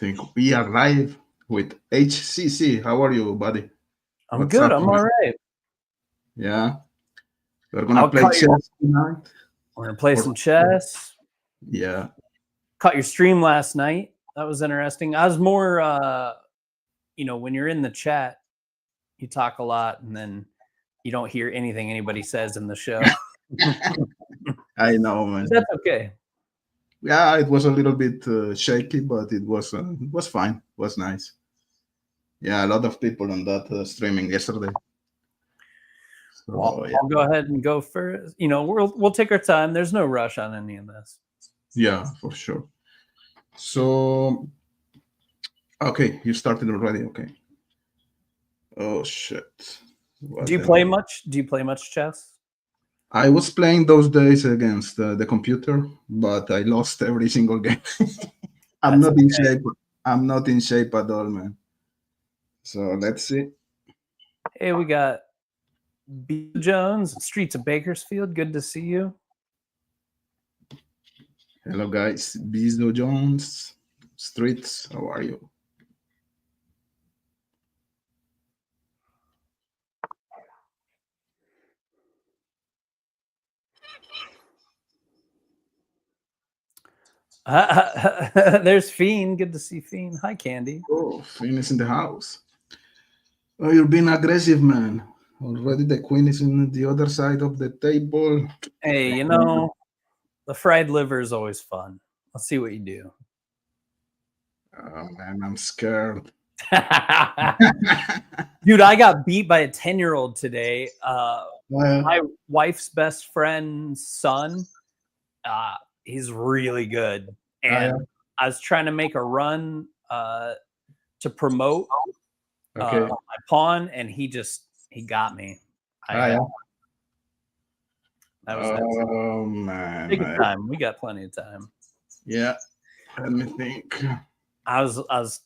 think we are live with HCC. How are you, buddy? I'm What's good. up, I'm man? all right. Yeah, we're gonna I'll play cut your, chess tonight. we're gonna play Or some chess. yeah, Caught your stream last night. That was interesting. I was more, when you're in the chat, you talk a lot, and then you don't hear anything anybody says in the show. I know, man. That's okay. Yeah, it was a little bit shaky, but it was fine. It was nice. Yeah, a lot of people on that streaming yesterday. So, Well, yeah. I'll go ahead and go first. We'll take our time. There's no rush on any of this. Yeah, for sure. So, okay, you started already. Okay. Oh shit. Do you play much? Do you play much chess? I was playing those days against the computer, but I lost every single game. I'm That's not in okay. shape. I'm not in shape at all, man. So let's see. Hey, we got B. Jones, Streets of Bakersfield. Good to see you. Hello, guys. Bezo Jones, Streets. How are you? There's Fiend. Good to see Fiend. Hi, Candy. Oh, Finn is in the house. Oh, you're being aggressive, man. Already the queen is in the other side of the table. Hey, the fried liver is always fun. Let's see what you do. Oh, man, I'm scared. Dude, I got beat by a 10-year-old today. My wife's best friend's son, he's really good. And I was trying to make a run to promote my pawn, and he got me. That was man. Take your time. We got plenty of time. Yeah. Let me think. I was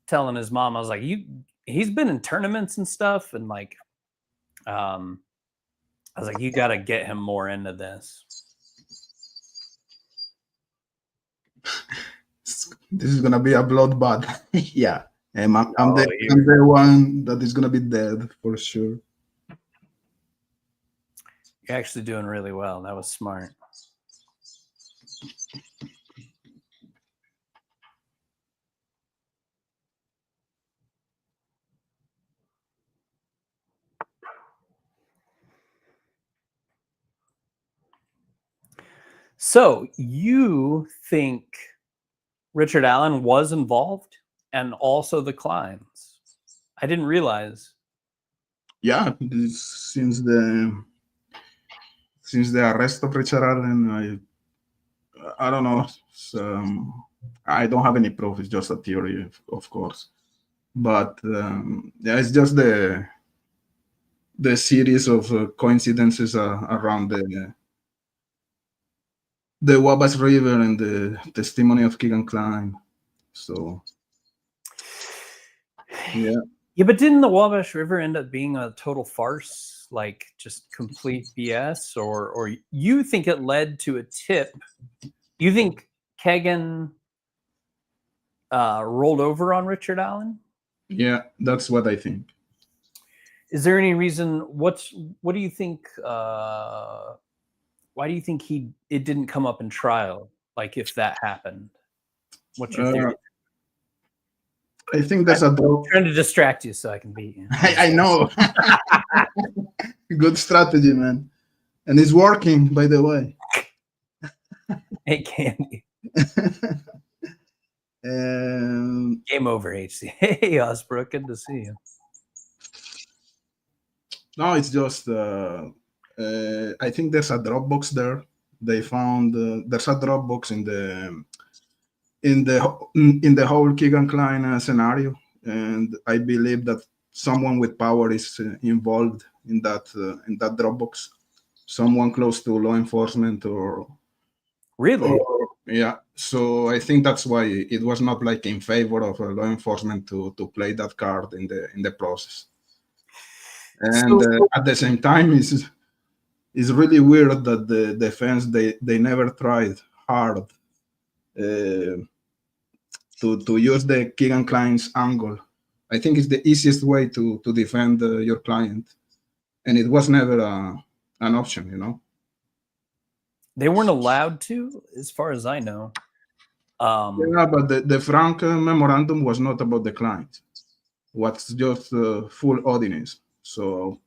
telling his mom, I was like, he's been in tournaments and stuff, and I was like, you got to get him more into this. This is gonna be a bloodbath. Yeah, and I'm the one that is gonna be dead for sure. You're actually doing really well. That was smart. So you think Richard Allen was involved and also the Kleins? I didn't realize. Yeah, since the arrest of Richard Allen, I don't know. I don't have any proof. It's just a theory, of course. But yeah, it's just the series of coincidences around the Wabash River and the testimony of Keegan Klein. So, yeah. Yeah, but didn't the Wabash River end up being a total farce, like just complete BS? Or you think it led to a tip? You think Keegan rolled over on Richard Allen? Yeah, that's what I think. Is there any reason? What do you think? Why do you think it didn't come up in trial? Like if that happened, what's your theory? I think there's I'm trying to distract you so I can beat you. I know. Good strategy, man. And it's working, by the way. Hey, Candy. Game over, HC. Hey, Osbrook. Good to see you. No, it's just I think there's a Dropbox there. They found there's a Dropbox in the whole Keegan Klein scenario, and I believe that someone with power is involved in that Dropbox. Someone close to law enforcement or really. Yeah, so I think that's why it was not like in favor of law enforcement to play that card in the process. And at the same time, it's really weird that the defense they never tried hard to use the Keegan-Klein's angle. I think it's the easiest way to defend your client, and it was never an option, you know. They weren't allowed to, as far as I know. Yeah, but the Frank memorandum was not about the client. Was just full audience. So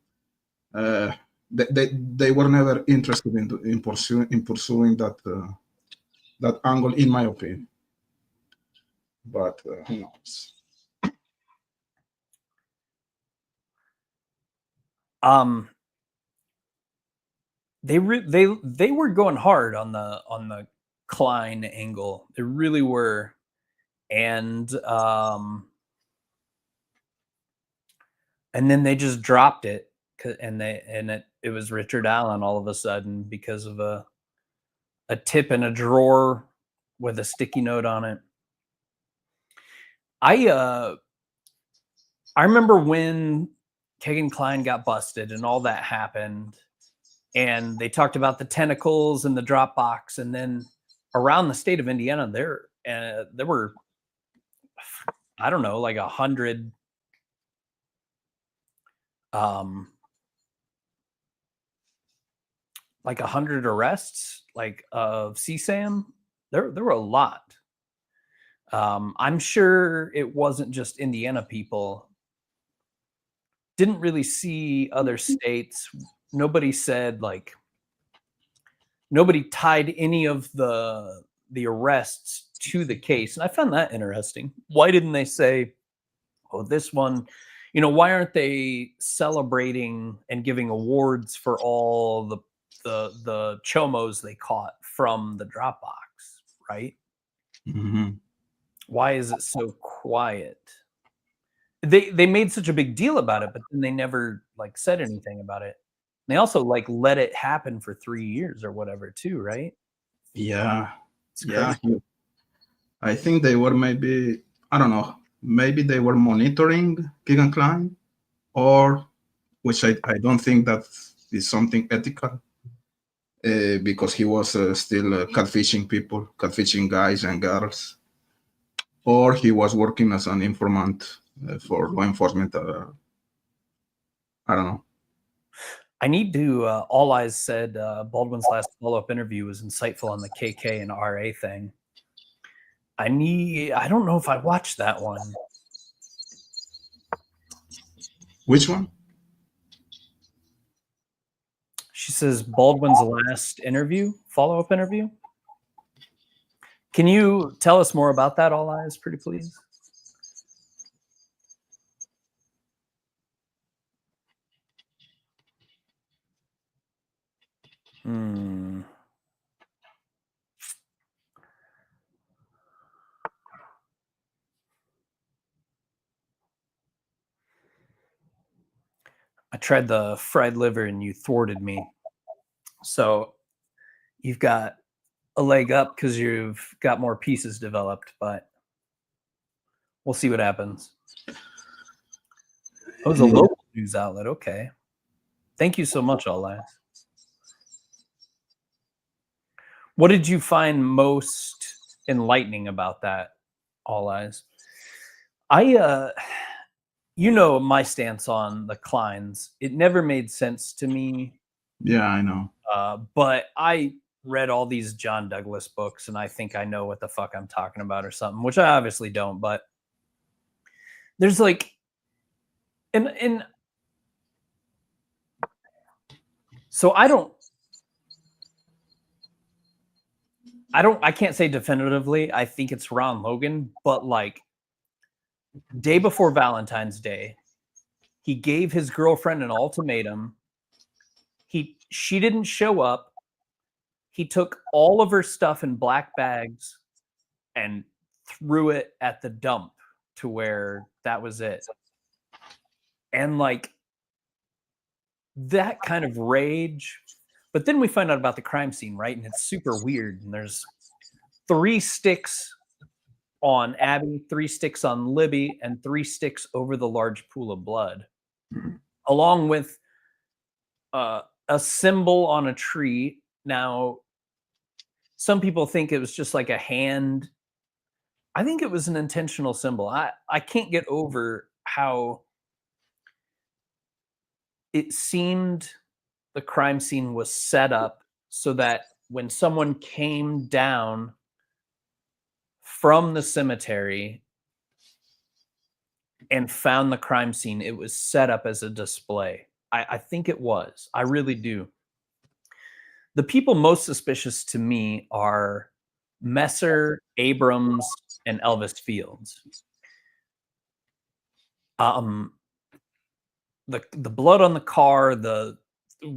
they were never interested in pursuing that angle, in my opinion. But who knows? They were going hard on the Klein angle. They really were, and then they just dropped it, and it was Richard Allen all of a sudden because of a tip in a drawer with a sticky note on it. I remember when Keegan-Klein got busted and all that happened, and they talked about the tentacles and the Dropbox, and then around the state of Indiana, there were, I don't know, like 100 arrests, like of CSAM. There were a lot. I'm sure it wasn't just Indiana people. Didn't really see other states. Nobody said, like, nobody tied any of the arrests to the case. And I found that interesting. Why didn't they say, oh, this one, you know, why aren't they celebrating and giving awards for all the chomos they caught from the Dropbox, right? Mm-hmm. Why is it so quiet? They made such a big deal about it, but then they never like said anything about it. They also like let it happen for 3 years or whatever too, right? Yeah. Yeah. I think they were, maybe, I don't know, maybe they were monitoring Keegan-Klein, or, which I don't think that is something ethical, because he was still catfishing people, catfishing guys and girls, or he was working as an informant for law enforcement. I don't know. I need to. All Eyes said Baldwin's last follow-up interview was insightful on the KK and RA thing. I don't know if I watched that one. Which one? She says Baldwin's last interview, follow-up interview. Can you tell us more about that, All Eyes, pretty please? I tried the fried liver and you thwarted me. So you've got a leg up because you've got more pieces developed, but we'll see what happens. Oh, it's a local news outlet. Okay. Thank you so much, All Eyes. What did you find most enlightening about that, All Eyes? You know my stance on the Kleins. It never made sense to me. Yeah, I know. But I read all these John Douglas books, and I think I know what the fuck I'm talking about or something, which I obviously don't. But there's like, and so I can't say definitively I think it's Ron Logan, but like day before Valentine's Day, he gave his girlfriend an ultimatum. She didn't show up. He took all of her stuff in black bags and threw it at the dump to where that was it. And like that kind of rage. But then we find out about the crime scene, right? And it's super weird. And there's 3 sticks on Abby, 3 sticks on Libby, and 3 sticks over the large pool of blood, along with a symbol on a tree. Now, some people think it was just like a hand I think it was an intentional symbol. I can't get over how it seemed the crime scene was set up so that when someone came down from the cemetery and found the crime scene, it was set up as a display. I think it was. I really do. The people most suspicious to me are Messer, Abrams, and Elvis Fields. The blood on the car,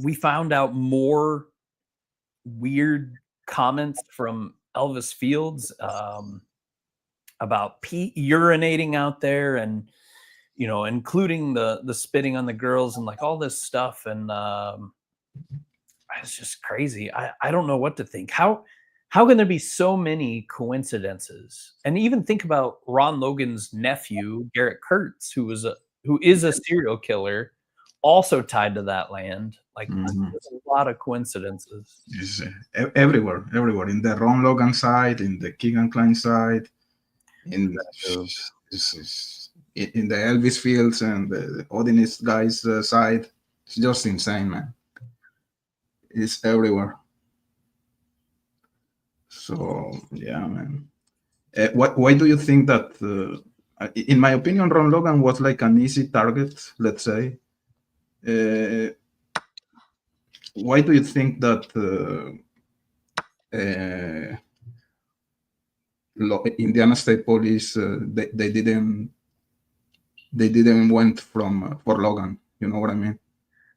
we found out more weird comments from Elvis Fields about Pete urinating out there, and including the spitting on the girls and like all this stuff, and it's just crazy. I don't know what to think. How can there be so many coincidences? And even think about Ron Logan's nephew, Garrett Kurtz, who is a serial killer, also tied to that land. Like there's a lot of coincidences. It's, everywhere in the Ron Logan side, in the Keegan Klein side, in the Elvis Fields and the Odinist guys side. It's just insane, man. It's everywhere. So yeah, man. Why do you think that? In my opinion, Ron Logan was like an easy target. Let's say. Why do you think that Indiana State Police they didn't went for Logan? You know what I mean?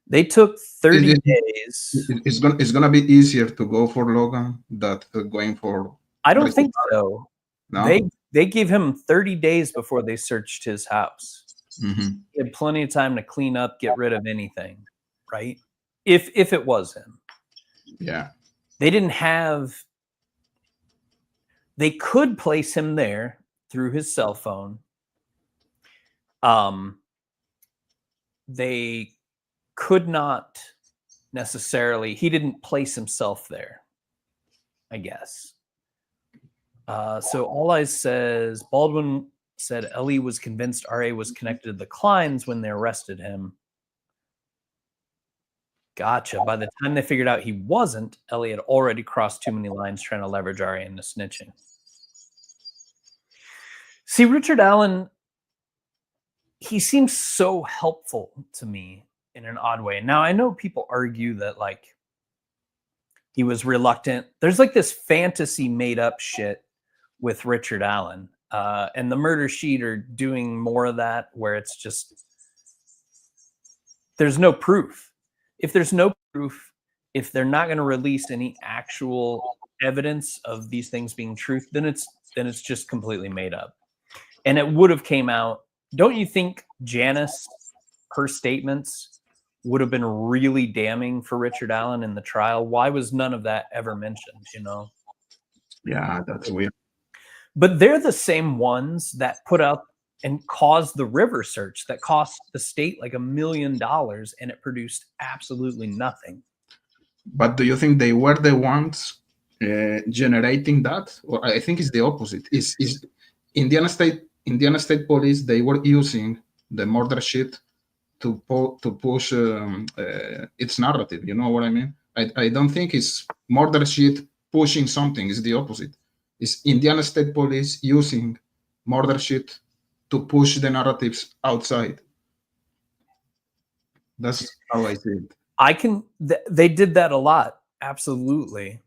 They took 30 days. It's gonna be easier to go for Logan than going for. I don't think so. No? They gave him 30 days before they searched his house. Mm-hmm. He had plenty of time to clean up, get rid of anything, right? If it was him. Yeah. They didn't have. They could place him there through his cell phone. They could not necessarily. He didn't place himself there, I guess. So All Eyes says Baldwin said Ellie was convinced RA was connected to the Kleins when they arrested him. Gotcha. By the time they figured out he wasn't, Ellie had already crossed too many lines trying to leverage RA into snitching. See, Richard Allen, he seems so helpful to me in an odd way. Now, I know people argue that, like, he was reluctant. There's, like, this fantasy made-up shit with Richard Allen. And the Murder Sheet are doing more of that, where it's just, there's no proof. If there's no proof, if they're not going to release any actual evidence of these things being truth, then it's just completely made up. And it would have came out. Don't you think Janice, her statements would have been really damning for Richard Allen in the trial? Why was none of that ever mentioned, Yeah, that's weird. But they're the same ones that put out and caused the river search that cost the state like $1 million, and it produced absolutely nothing. But do you think they were the ones generating that? Or I think it's the opposite. Is Indiana State Police, they were using the murder sheet to push its narrative. You know what I mean? I don't think it's murder sheet pushing something. It's the opposite. It's Indiana State Police using murder sheet to push the narratives outside. That's how I see it. They did that a lot. Absolutely.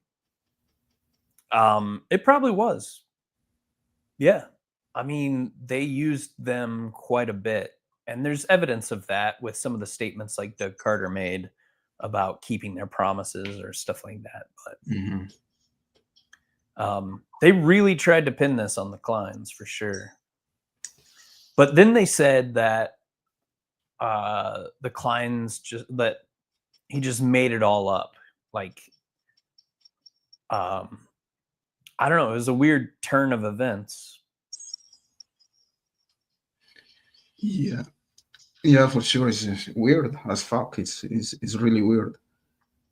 It probably was. Yeah. I mean, they used them quite a bit. And there's evidence of that with some of the statements like Doug Carter made about keeping their promises or stuff like that. But they really tried to pin this on the Kleins for sure. But then they said that the Kleins that he just made it all up. Like, I don't know. It was a weird turn of events. Yeah, for sure. It's weird as fuck. It's really weird.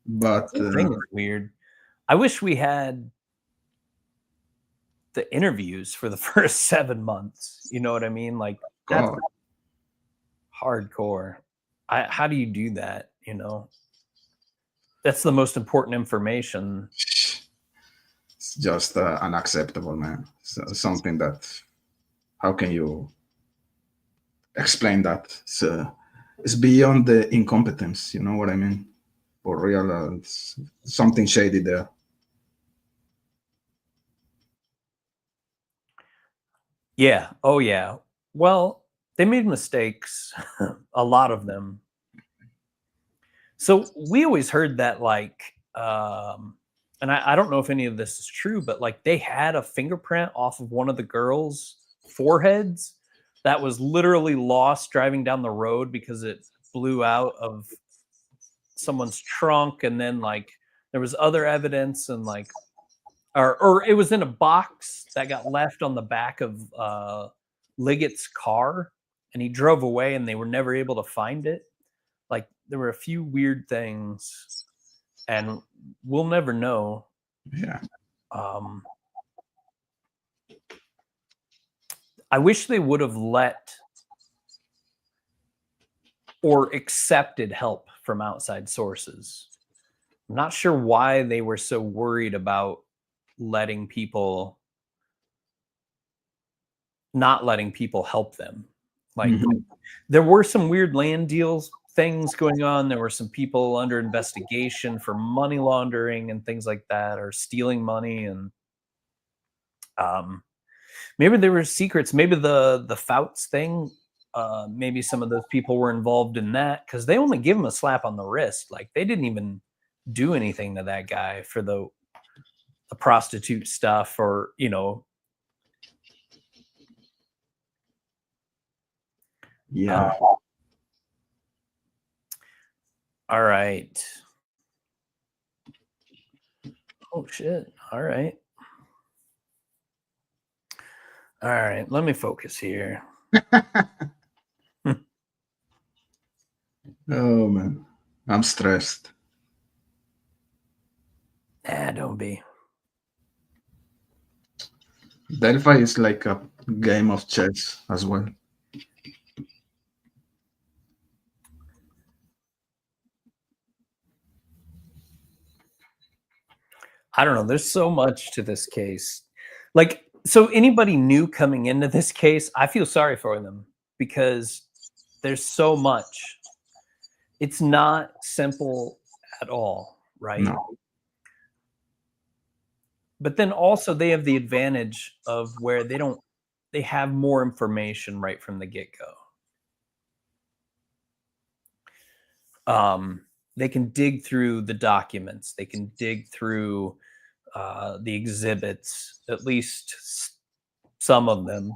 But The thing is weird. I wish we had the interviews for the first 7 months. You know what I mean? Like that's hardcore. How do you do that? You know, that's the most important information. It's just unacceptable, man. So, something that, how can you explain that? It's beyond the incompetence. You know what I mean? For real, it's something shady there. Yeah. Oh, yeah. Well, they made mistakes, a lot of them. So we always heard that, like, and I don't know if any of this is true, but like they had a fingerprint off of one of the girls' foreheads that was literally lost driving down the road because it blew out of someone's trunk, and then like there was other evidence, and like or it was in a box that got left on the back of Liggett's car, and he drove away and they were never able to find it. Like there were a few weird things, and we'll never know. Yeah. I wish they would have let or accepted help from outside sources. I'm not sure why they were so worried about not letting people help them. Like there were some weird land deals things going on. There were some people under investigation for money laundering and things like that, or stealing money. And maybe there were secrets. Maybe the Fouts thing, maybe some of those people were involved in that, because they only give him a slap on the wrist. Like they didn't even do anything to that guy for the prostitute stuff, or, you know. Yeah. All right. Oh shit. All right. All right. Let me focus here. Oh man, I'm stressed. Don't be. Delphi is like a game of chess as well. I don't know. There's so much to this case. Like, so anybody new coming into this case, I feel sorry for them because there's so much. It's not simple at all, right? No. But then also they have the advantage of where they have more information right from the get-go. They can dig through the documents. They can dig through the exhibits, at least some of them,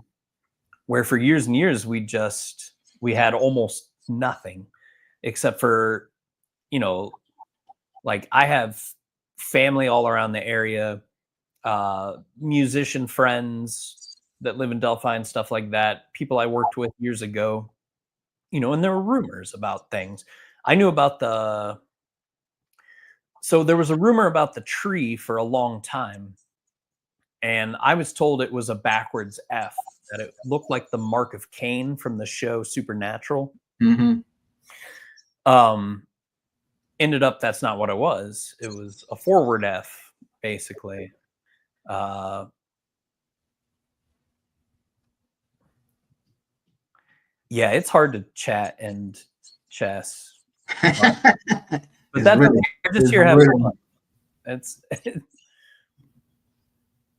where for years and years we had almost nothing, except for, you know, like I have family all around the area, musician friends that live in Delphi and stuff like that, people I worked with years ago, you know, and there were rumors about things. I knew about so there was a rumor about the tree for a long time, and I was told it was a backwards F, that it looked like the mark of Cain from the show Supernatural. Ended up that's not what it was. It was a forward F, basically. Yeah, it's hard to chat and chess. But that's really, okay. Just here having fun.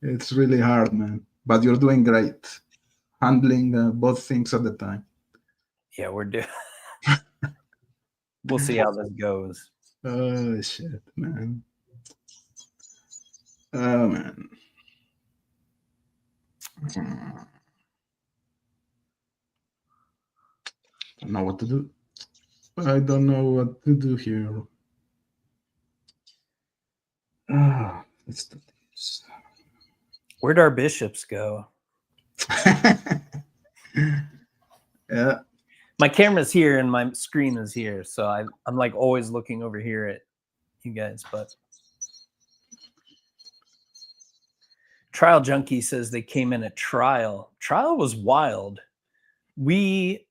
It's really hard, man. But you're doing great, handling both things at the time. Yeah, we're doing. We'll see how this goes. Oh shit, man. Oh man. Don't know what to do. I don't know what to do here. Let's do this. Where'd our bishops go? Yeah. My camera's here and my screen is here, so I'm like always looking over here at you guys. But Trial Junkie says they came in at trial. Trial was wild. We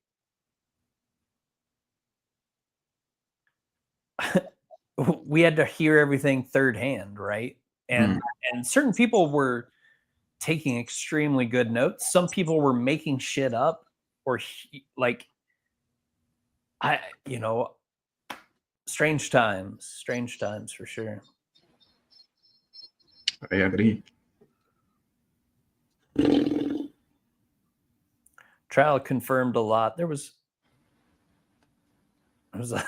had to hear everything third hand, right? And certain people were taking extremely good notes. Some people were making shit up, or like, strange times for sure. I agree. Trial confirmed a lot. There was a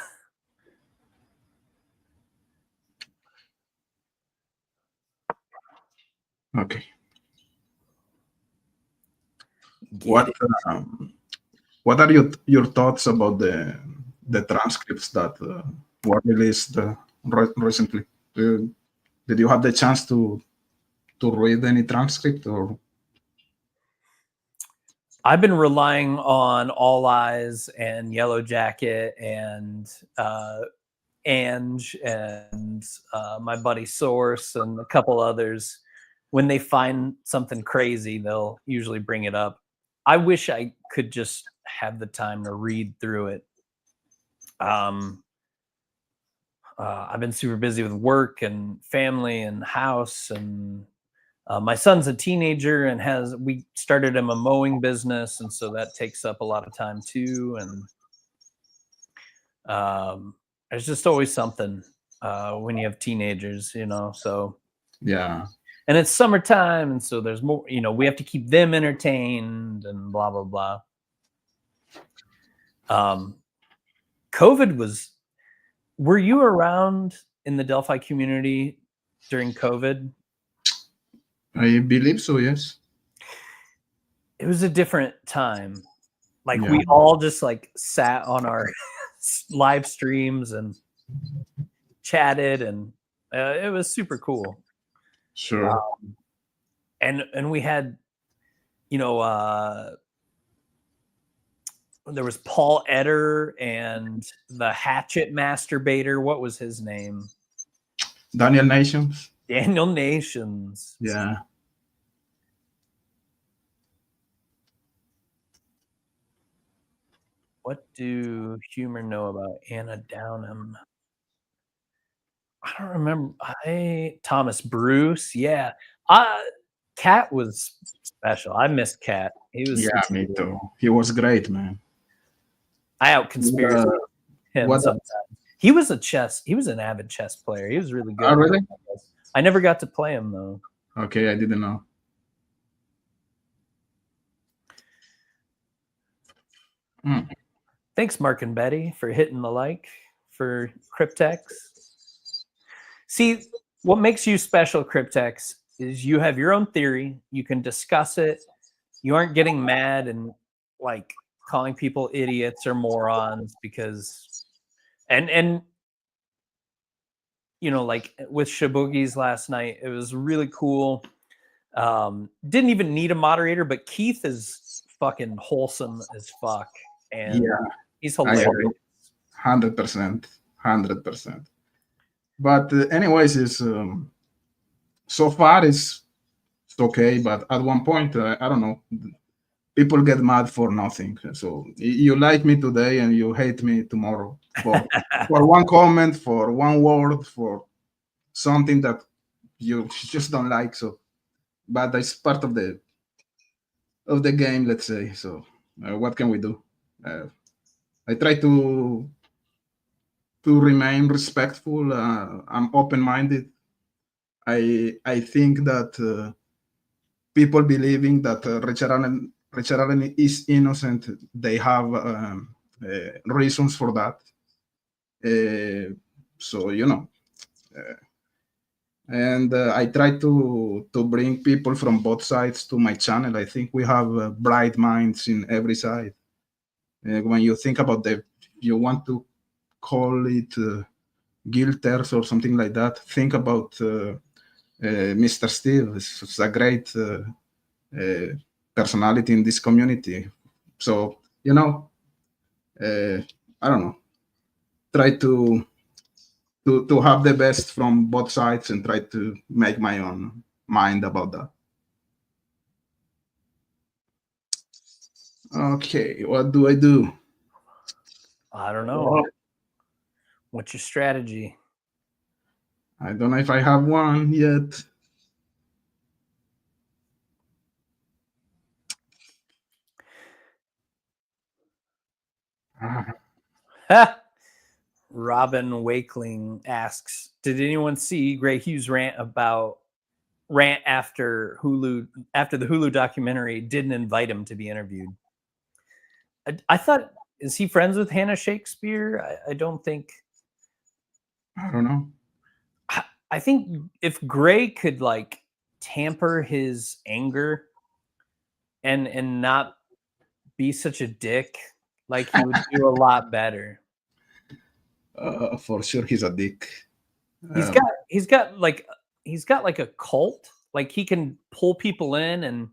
okay. What are your thoughts about the transcripts that were released recently? Did you have the chance to read any transcript? Or I've been relying on All Eyes and Yellow Jacket and Ange and my buddy Source and a couple others. When they find something crazy, they'll usually bring it up. I wish I could just have the time to read through it. I've been super busy with work and family and house, and my son's a teenager and we started him a mowing business, and so that takes up a lot of time too. And there's just always something when you have teenagers, so yeah. And it's summertime, and so there's more, we have to keep them entertained and blah, blah, blah. COVID were you around in the Delphi community during COVID? I believe so, yes. It was a different time. Like, we all just sat on our live streams and chatted, and it was super cool. Sure. And we had, there was Paul Eder and the Hatchet Masturbator. What was his name? Daniel Nations. Daniel Nations. Yeah. What do Humor know about Anna Downham? I don't remember. Thomas Bruce. Yeah. Cat was special. I missed Cat. He was. Yeah, me too. He was great, man. I out-conspiracy him sometimes. He was an avid chess player. He was really good. Oh, really? I never got to play him, though. Okay, I didn't know. Thanks, Mark and Betty, for hitting the like for Cryptex. See, what makes you special, Cryptex, is you have your own theory. You can discuss it. You aren't getting mad and calling people idiots or morons because, and with Shaboogies last night, it was really cool. Didn't even need a moderator, but Keith is fucking wholesome as fuck, and he's hilarious. 100%. But anyways, it's so far it's okay. But at one point, I don't know, people get mad for nothing. So you like me today and you hate me tomorrow for one comment, for one word, for something that you just don't like. So, but it's part of the game, let's say. So, what can we do? I try to remain respectful. I'm open-minded. I think that people believing that Richard Allen is innocent, they have reasons for that. So and I try to bring people from both sides to my channel. I think we have bright minds in every side. When you think about you want to call it guilters or something like that, think about Mr. Steve. It's a great personality in this community. So, I don't know, try to have the best from both sides and try to make my own mind about that. Okay, what do I do? I don't know. What's your strategy? I don't know if I have one yet. Robin Wakeling asks, did anyone see Gray Hughes rant after the Hulu documentary didn't invite him to be interviewed? I thought, is he friends with Hannah Shakespeare? I don't think. I don't know. I think if Gray could like tamper his anger and not be such a dick, like he would do a lot better. For sure, he's a dick. He's got like a cult. Like he can pull people in and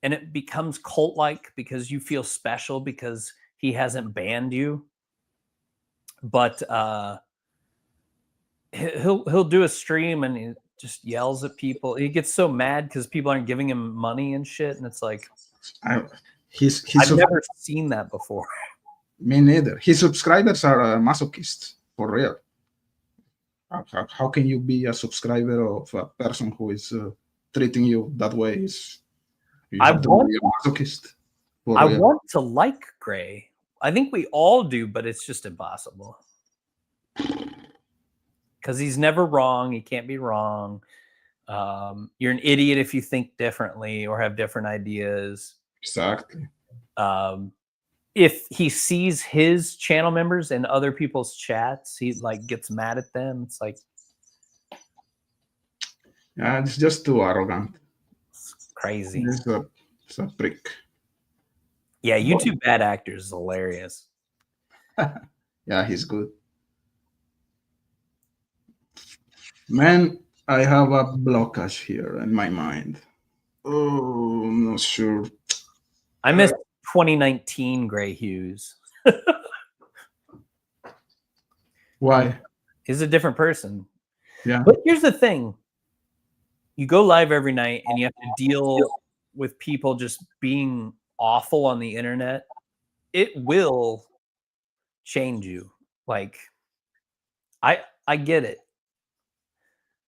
it becomes cult like because you feel special because he hasn't banned you. But he'll do a stream and he just yells at people. He gets so mad because people aren't giving him money and shit, and it's like I've never seen that before. Me neither. His subscribers are masochists for real. How can you be a subscriber of a person who is treating you that way? I want to like Gray. I think we all do, but it's just impossible. Because he's never wrong. He can't be wrong. You're an idiot if you think differently or have different ideas. Exactly. If he sees his channel members in other people's chats, he like gets mad at them. It's like, yeah, it's just too arrogant. It's crazy. It's a prick. Yeah, YouTube Bad Actors is hilarious. Yeah, he's good. Man, I have a blockage here in my mind. Oh, I'm not sure. I missed 2019 Gray Hughes. Why? He's a different person. Yeah. But here's the thing. You go live every night and you have to deal with people just being awful on the internet. It will change you. Like, I get it.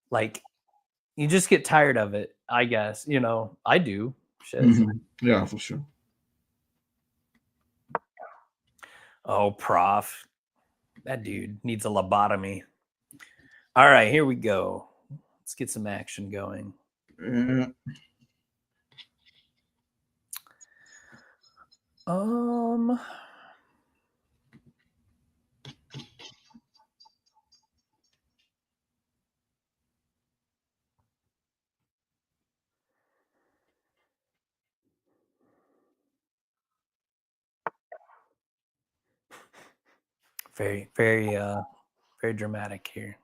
Like, you just get tired of it, I guess. You know, I do. Shit. Mm-hmm. Yeah, for sure. Oh, Prof. That dude needs a lobotomy. All right, here we go. Let's get some action going. Very, very, very dramatic here.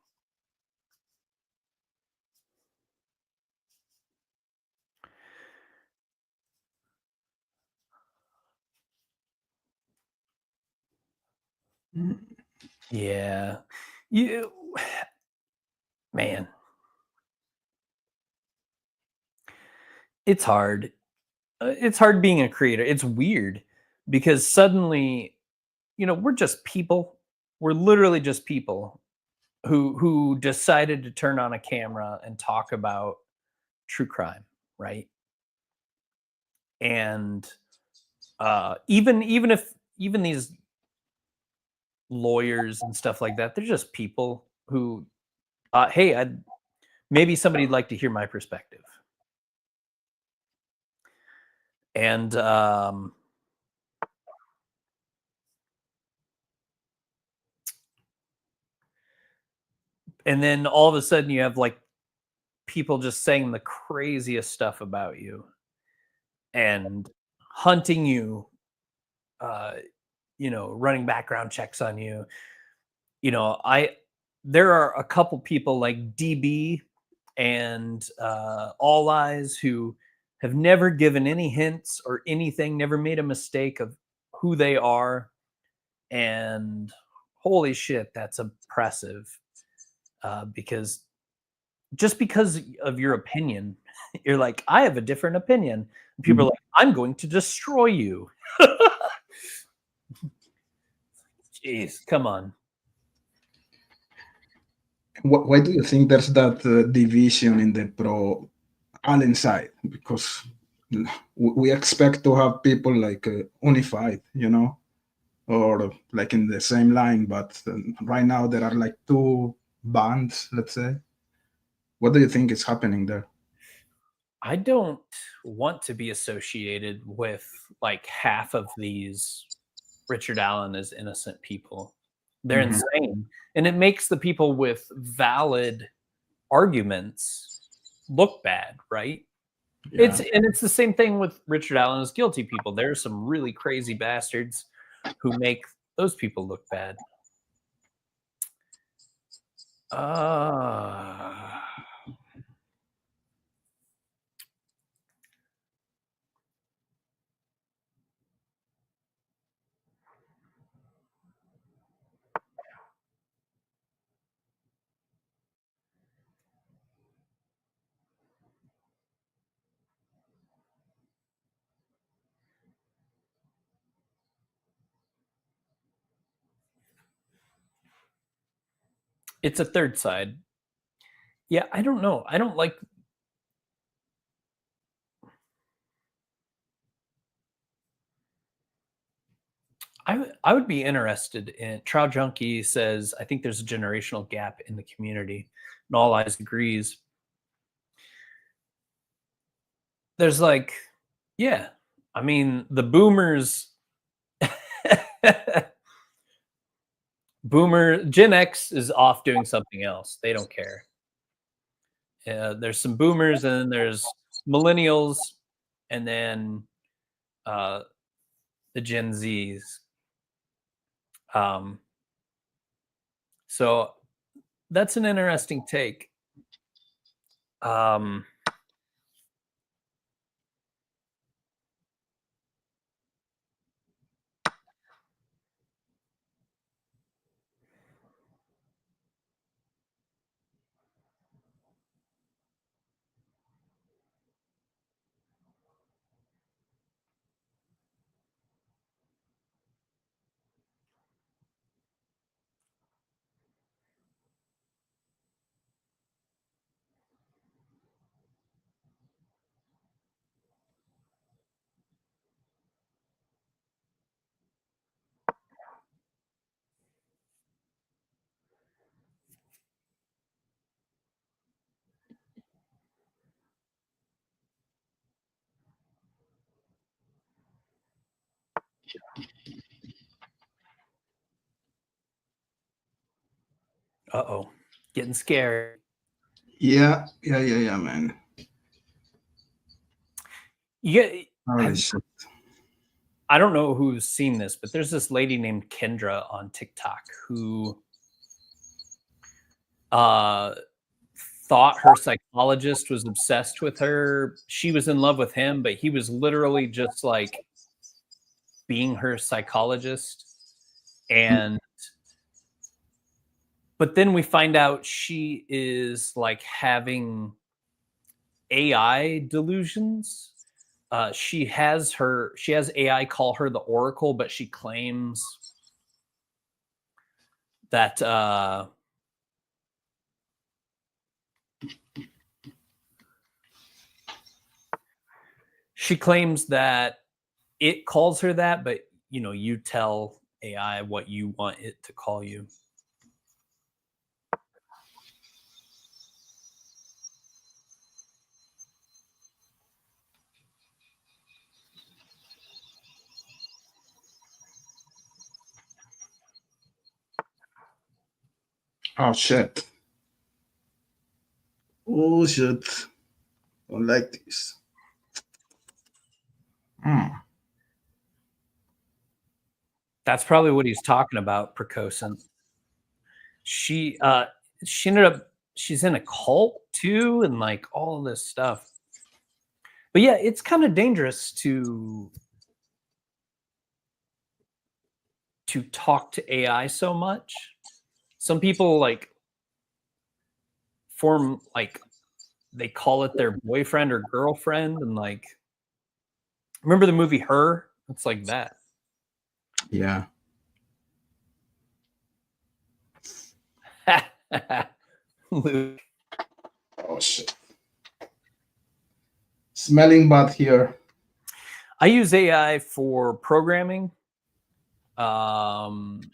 Yeah. Man. It's hard. It's hard being a creator. It's weird because suddenly, you know, we're just people. We're literally just people who decided to turn on a camera and talk about true crime, right? And even these lawyers and stuff like that, they're just people who, hey, maybe somebody'd like to hear my perspective. And then all of a sudden you have like people just saying the craziest stuff about you and hunting you, you know, running background checks on you. You know, there are a couple people like DB and All Eyes who have never given any hints or anything, never made a mistake of who they are. And holy shit, that's oppressive. Because just because of your opinion, you're like, I have a different opinion. People are like, I'm going to destroy you. Jeez, come on. Why do you think there's that division in the pro Allen side? Because we expect to have people like unified, you know, or like in the same line, but right now there are like two bands, let's say. What do you think is happening there? I don't want to be associated with like half of these Richard Allen as innocent people. They're insane. And it makes the people with valid arguments look bad, right? Yeah. It's the same thing with Richard Allen as guilty people. There are some really crazy bastards who make those people look bad. It's a third side. Yeah, I don't know. I don't like. I would be interested in. Trout Junkie says, I think there's a generational gap in the community, and All Eyes agrees. There's like, yeah, I mean, the boomers, Gen X is off doing something else. They don't care. There's some boomers, and then there's millennials, and then the Gen Zs. So that's an interesting take. Uh-oh. Getting scared. Yeah, man. Yeah. Holy shit. I don't know who's seen this, but there's this lady named Kendra on TikTok who thought her psychologist was obsessed with her. She was in love with him, but he was literally just like being her psychologist. And but then we find out she is like having AI delusions. She has AI call her the Oracle, but she claims that it calls her that, but you know, you tell AI what you want it to call you. Oh shit. Oh shit. Don't like this. That's probably what he's talking about, precocent. She ended up, she's in a cult too, and like all this stuff. But yeah, it's kind of dangerous to talk to AI so much. Some people like form like they call it their boyfriend or girlfriend, and like Remember the movie Her? It's like that. Yeah. Luke. Oh shit. Smelling bad here. I use AI for programming. And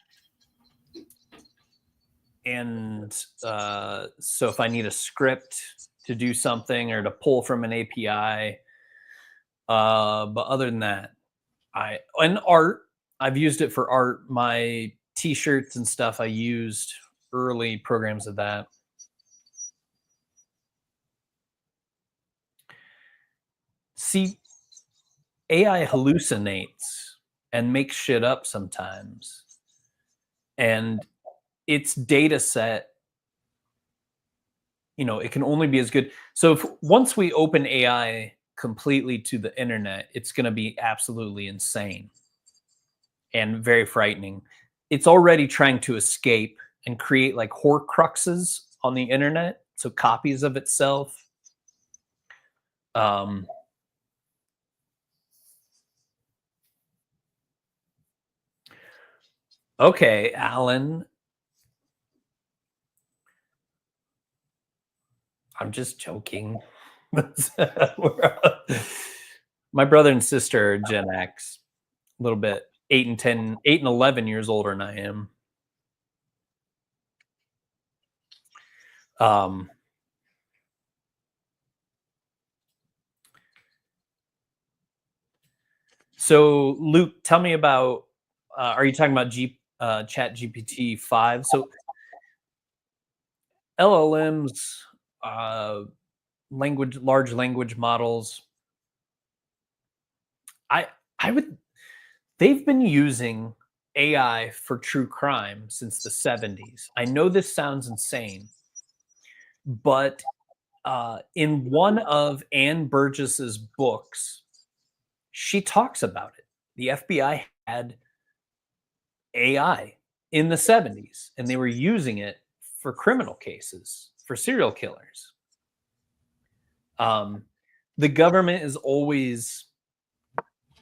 so if I need a script to do something or to pull from an API, but other than that, and art, I've used it for art. My t-shirts and stuff, I used early programs of that. See, AI hallucinates and makes shit up sometimes. And its data set, you know, it can only be as good. So if once we open AI completely to the internet, it's going to be absolutely insane and very frightening. It's already trying to escape and create like horcruxes on the internet, so copies of itself. Okay, Alan. I'm just joking. My brother and sister are Gen X, a little bit 8 and 11 years older than I am. So Luke, tell me about, are you talking about Chat GPT 5? So LLMs, large language models, they've been using AI for true crime since the 70s. I know this sounds insane, but in one of Ann Burgess's books, she talks about it. The FBI had AI in the 70s, and they were using it for criminal cases, for serial killers. The government is always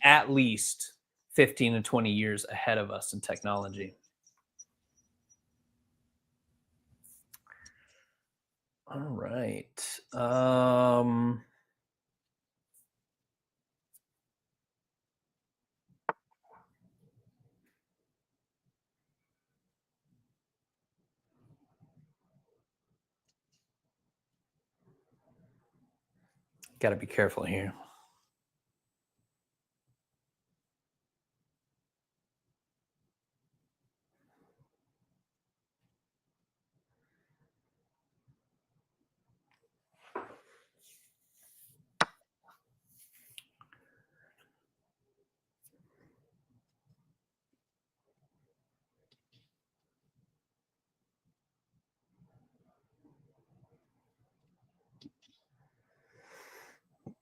at least 15 to 20 years ahead of us in technology. All right. Got to be careful here.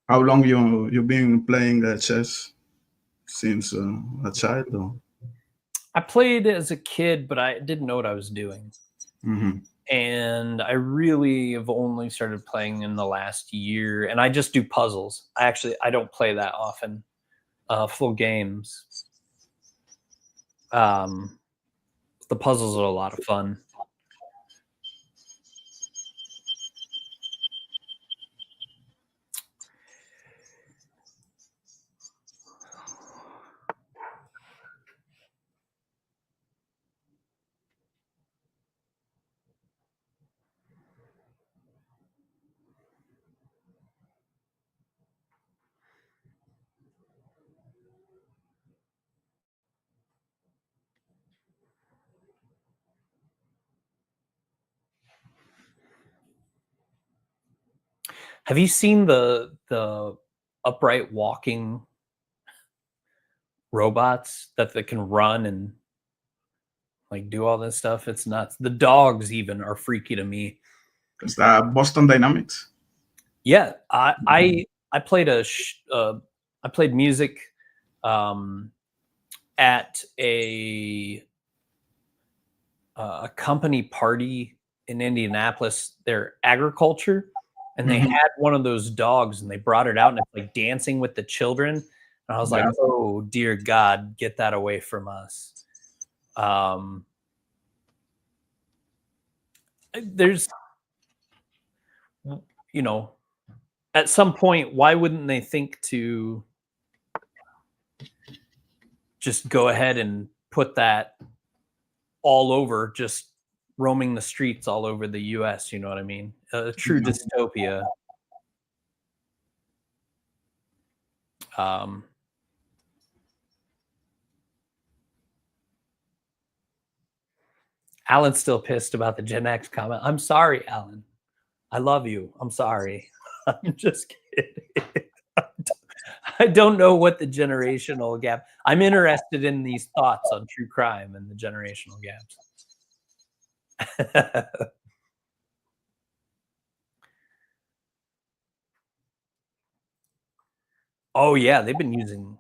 How long you've been playing chess? Since a child? Or? I played as a kid, but I didn't know what I was doing. Mm-hmm. And I really have only started playing in the last year, and I just do puzzles. I don't play that often, full games. The puzzles are a lot of fun. Have you seen the upright walking robots that can run and like do all this stuff? It's nuts. The dogs even are freaky to me. Is that Boston Dynamics? Yeah, I played I played music at a company party in Indianapolis. Their agriculture, and they had one of those dogs, and they brought it out, and it's like dancing with the children. And I was like, oh, dear God, get that away from us. There's, you know, at some point, why wouldn't they think to just go ahead and put that all over, just roaming the streets all over the US, you know what I mean? A true dystopia. Alan's still pissed about the Gen X comment. I'm sorry, Alan. I love you. I'm sorry. I'm just kidding. I don't know what the generational gap. I'm interested in these thoughts on true crime and the generational gaps. Oh yeah, they've been using,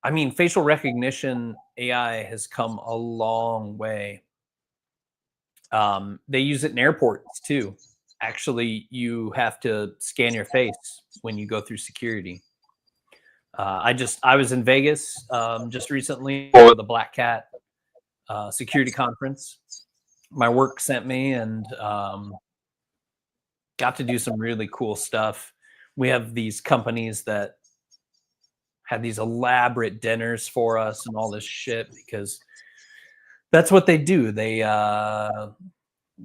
I mean, facial recognition AI has come a long way. They use it in airports too. Actually, you have to scan your face when you go through security. I was in Vegas just recently for the Black Cat security conference. My work sent me, and got to do some really cool stuff. We have these companies that had these elaborate dinners for us and all this shit, because that's what they do. They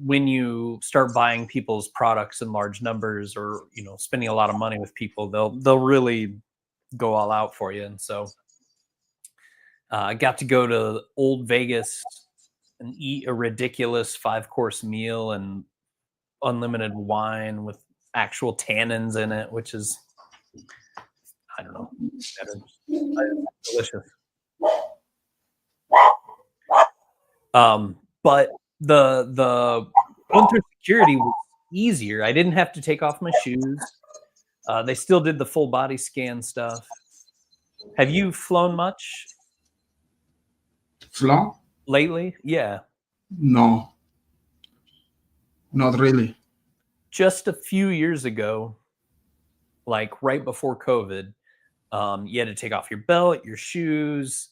when you start buying people's products in large numbers, or spending a lot of money with people, they'll really go all out for you. And so I got to go to Old Vegas and eat a ridiculous 5-course meal and unlimited wine with actual tannins in it, which is, I don't know, delicious. But the going through security was easier. I didn't have to take off my shoes. They still did the full body scan stuff. Have you flown much? Flown? Lately? Yeah. No. Not really. Just a few years ago, like right before COVID, you had to take off your belt, your shoes.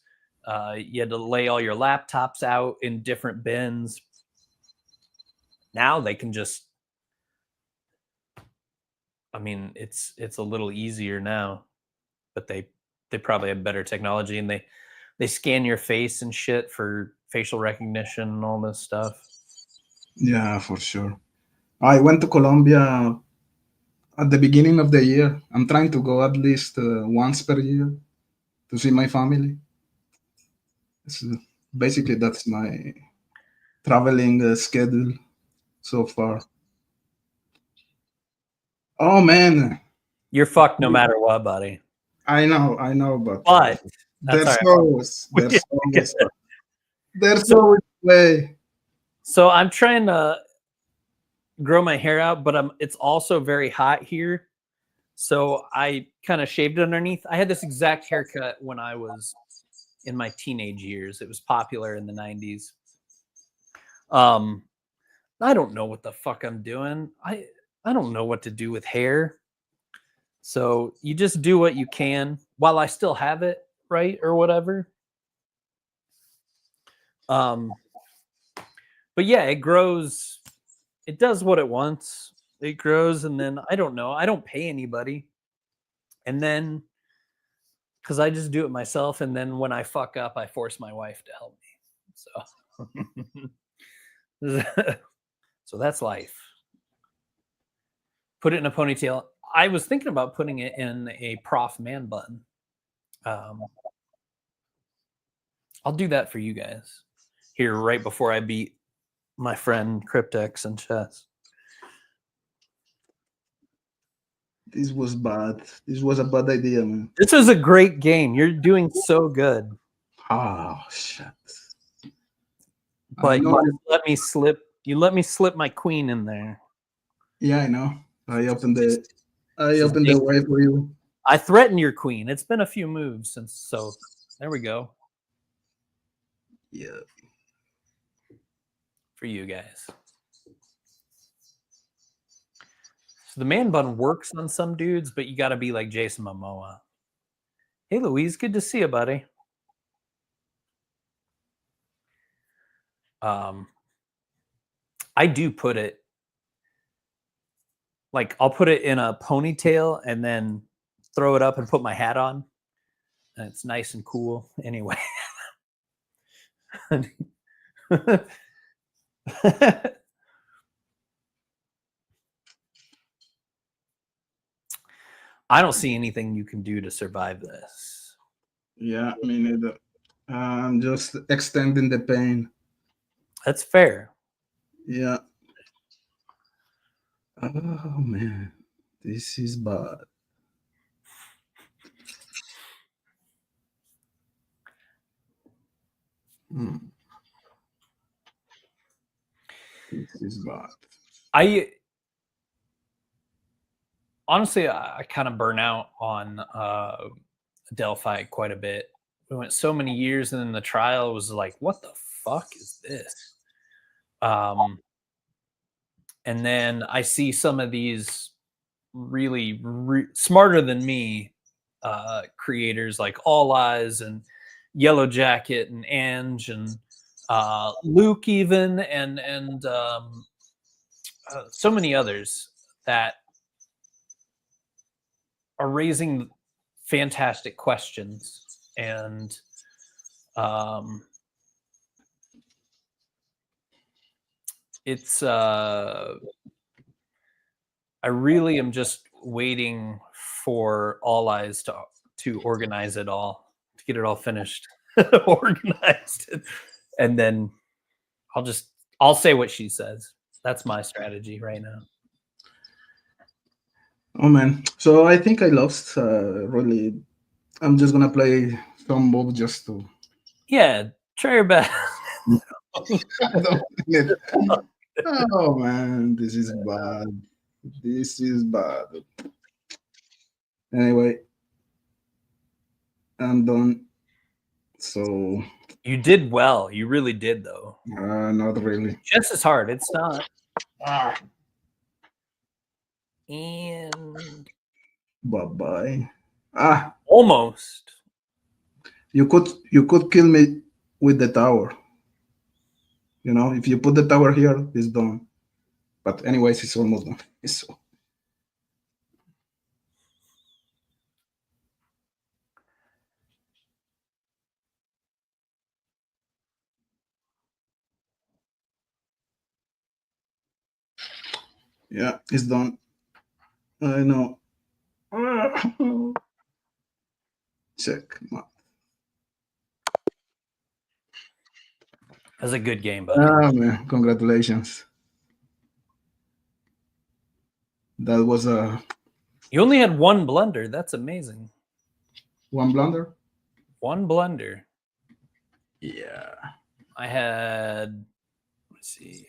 You had to lay all your laptops out in different bins. Now they can just, I mean, it's a little easier now, but they probably have better technology, and they scan your face and shit for facial recognition and all this stuff. Yeah, for sure. I went to Colombia at the beginning of the year. I'm trying to go at least once per year to see my family. Basically, that's my traveling schedule so far. Oh man, you're fucked no matter what, buddy. I know, but there's always way. So I'm trying to grow my hair out, but it's also very hot here, so I kind of shaved it underneath. I had this exact haircut when I was in my teenage years. It was popular in the 90s. I don't know what the fuck I'm doing. I don't know what to do with hair. So you just do what you can while I still have it, right? Or whatever. But yeah, it grows. It does what it wants. It grows, and then I don't know. I don't pay anybody. And then, because I just do it myself, and then when I fuck up, I force my wife to help me. So, so that's life. Put it in a ponytail. I was thinking about putting it in a prof man bun. I'll do that for you guys here right before I beat my friend Cryptex in chess. This was bad. This was a bad idea, man. This was a great game. You're doing so good. Oh shit! But you let me slip. You let me slip my queen in there. Yeah, I know. I opened the way for you. I threatened your queen. It's been a few moves since, so there we go. Yeah. For you guys. So the man bun works on some dudes, but you got to be like Jason Momoa. Hey, Louise, good to see you, buddy. I do put it, like, I'll put it in a ponytail and then throw it up and put my hat on. And it's nice and cool anyway. I don't see anything you can do to survive this. Yeah, me neither. I'm just extending the pain. That's fair. Yeah. Oh man, this is bad. This is bad. Honestly, I kind of burn out on Delphi quite a bit. We went so many years, and then the trial was like, what the fuck is this? And then I see some of these really smarter than me creators like All Eyes and Yellow Jacket and Ange and Luke even and so many others that are raising fantastic questions, and it's I really am just waiting for All Eyes to organize it all, to get it all finished, organized, and then I'll say what she says. That's my strategy right now. Oh man, so I think I lost. Really, I'm just gonna play some moves just to. Yeah, try your best. Oh man, this is bad. This is bad. Anyway, I'm done. So you did well. You really did, though. Not really. Chess is hard. It's not. And bye. Almost. You could kill me with the tower. You know, if you put the tower here, it's done. But anyways, it's almost done. So. Yeah, it's done. I know. Check. That's a good game, buddy. Man, congratulations. That was a. You only had one blunder. That's amazing. One blunder? One blunder. Yeah. I had. Let's see.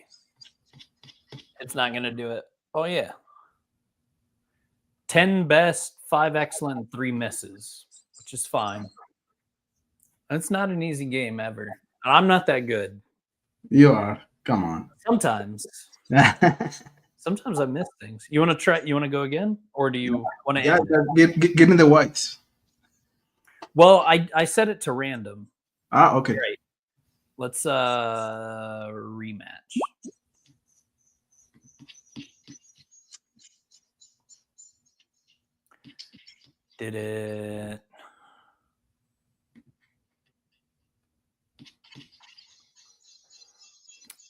It's not going to do it. Oh, yeah. 10 best, 5 excellent, 3 misses, which is fine. It's not an easy game ever. I'm not that good. You are. Come on. Sometimes. Sometimes I miss things. You want to try? You want to go again, or do you want to? Yeah, give me the whites. Well, I set it to random. Okay. Great. Let's rematch. Did it?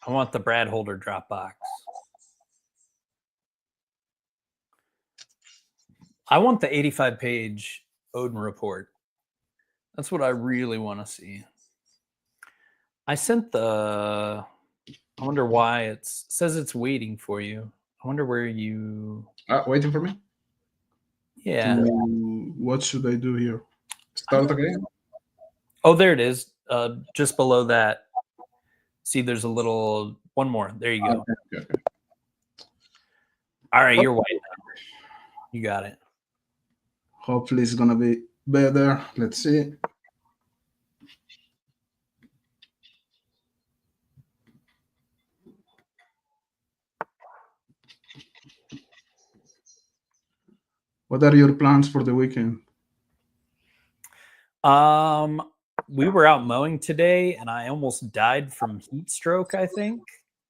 I want the Brad Holder Dropbox. I want the 85-page Odin report. That's what I really want to see. I sent the. I wonder why it says it's waiting for you. I wonder where you. Waiting for me? Yeah. What should I do here? Start again? Oh, there it is. Just below that. See, there's a little one more. There you go. Okay. All right, you're white now. You got it. Hopefully it's gonna be better. Let's see. What are your plans for the weekend? We were out mowing today, and I almost died from heat stroke, I think.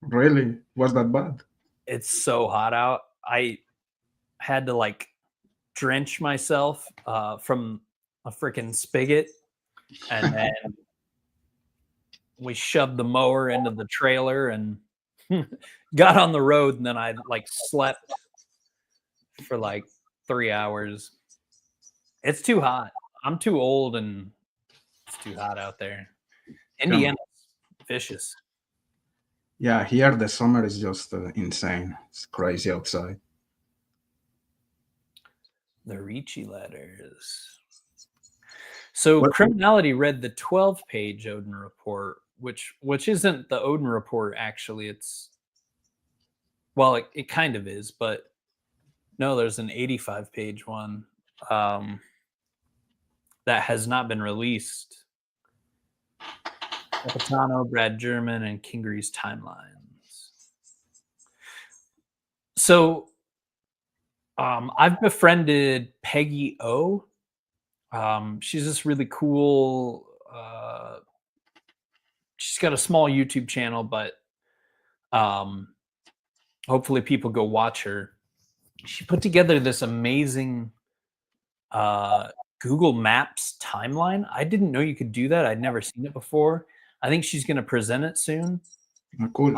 Really? Was that bad? It's so hot out. I had to like drench myself from a freaking spigot, and then we shoved the mower into the trailer and got on the road, and then I like slept for like 3 hours. It's too hot. I'm too old, and it's too hot out there. Indiana's vicious. Yeah, here the summer is just insane. It's crazy outside. The Ricci letters. So Criminality read the 12-page Odin report, which isn't the Odin report, actually. It's, well, it kind of is, but no, there's an 85-page one that has not been released. Capitano, Brad German, and Kingree's timelines. So I've befriended Peggy O. She's this really cool. She's got a small YouTube channel, but hopefully people go watch her. She put together this amazing Google Maps timeline. I didn't know you could do that. I'd never seen it before. I think she's going to present it soon. Cool.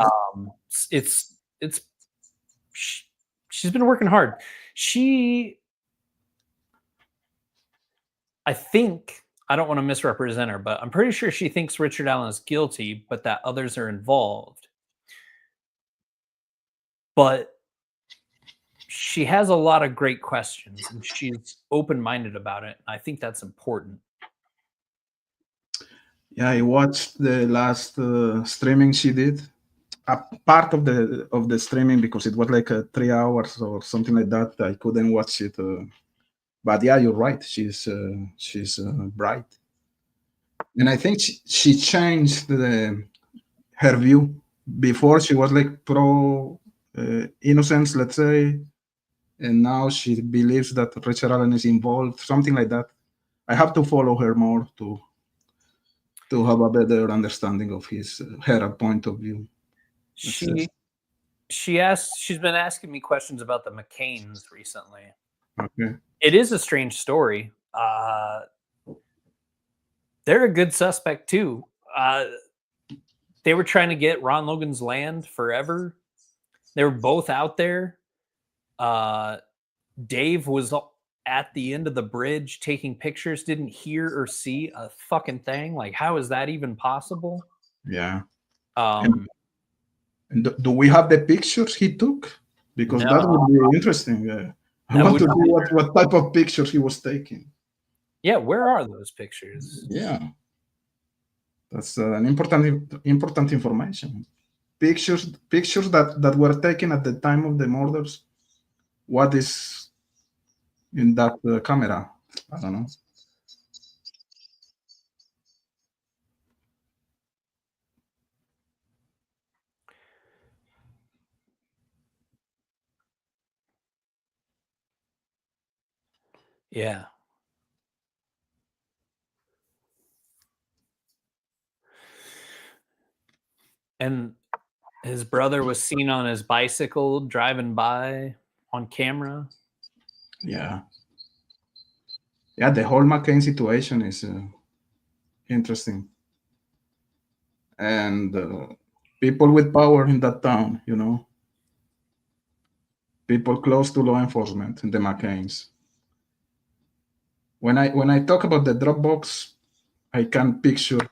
She's been working hard. I think, I don't want to misrepresent her, but I'm pretty sure she thinks Richard Allen is guilty, but that others are involved. But she has a lot of great questions, and she's open-minded about it. I think that's important. Yeah, I watched the last streaming she did. A part of the streaming, because it was like 3 hours or something like that. I couldn't watch it. But yeah, you're right. She's bright, and I think she changed her view. Before she was like pro innocence, let's say, and now she believes that Richard Allen is involved, something like that. I have to follow her more to have a better understanding of her point of view. She's been asking me questions about the McCains recently. Okay. It is a strange story. They're a good suspect too. They were trying to get Ron Logan's land forever. They were both out there. Dave was at the end of the bridge taking pictures, didn't hear or see a fucking thing. Like, how is that even possible? Yeah. And do we have the pictures he took? Because that would be interesting. I want to see what type of pictures he was taking. Yeah, where are those pictures? Yeah. That's an important information. Pictures that were taken at the time of the murders. What is in that camera? I don't know. Yeah. And his brother was seen on his bicycle driving by on camera. Yeah. Yeah, the whole McCain situation is interesting. And people with power in that town, people close to law enforcement, the McCains. When I talk about the Dropbox, I can picture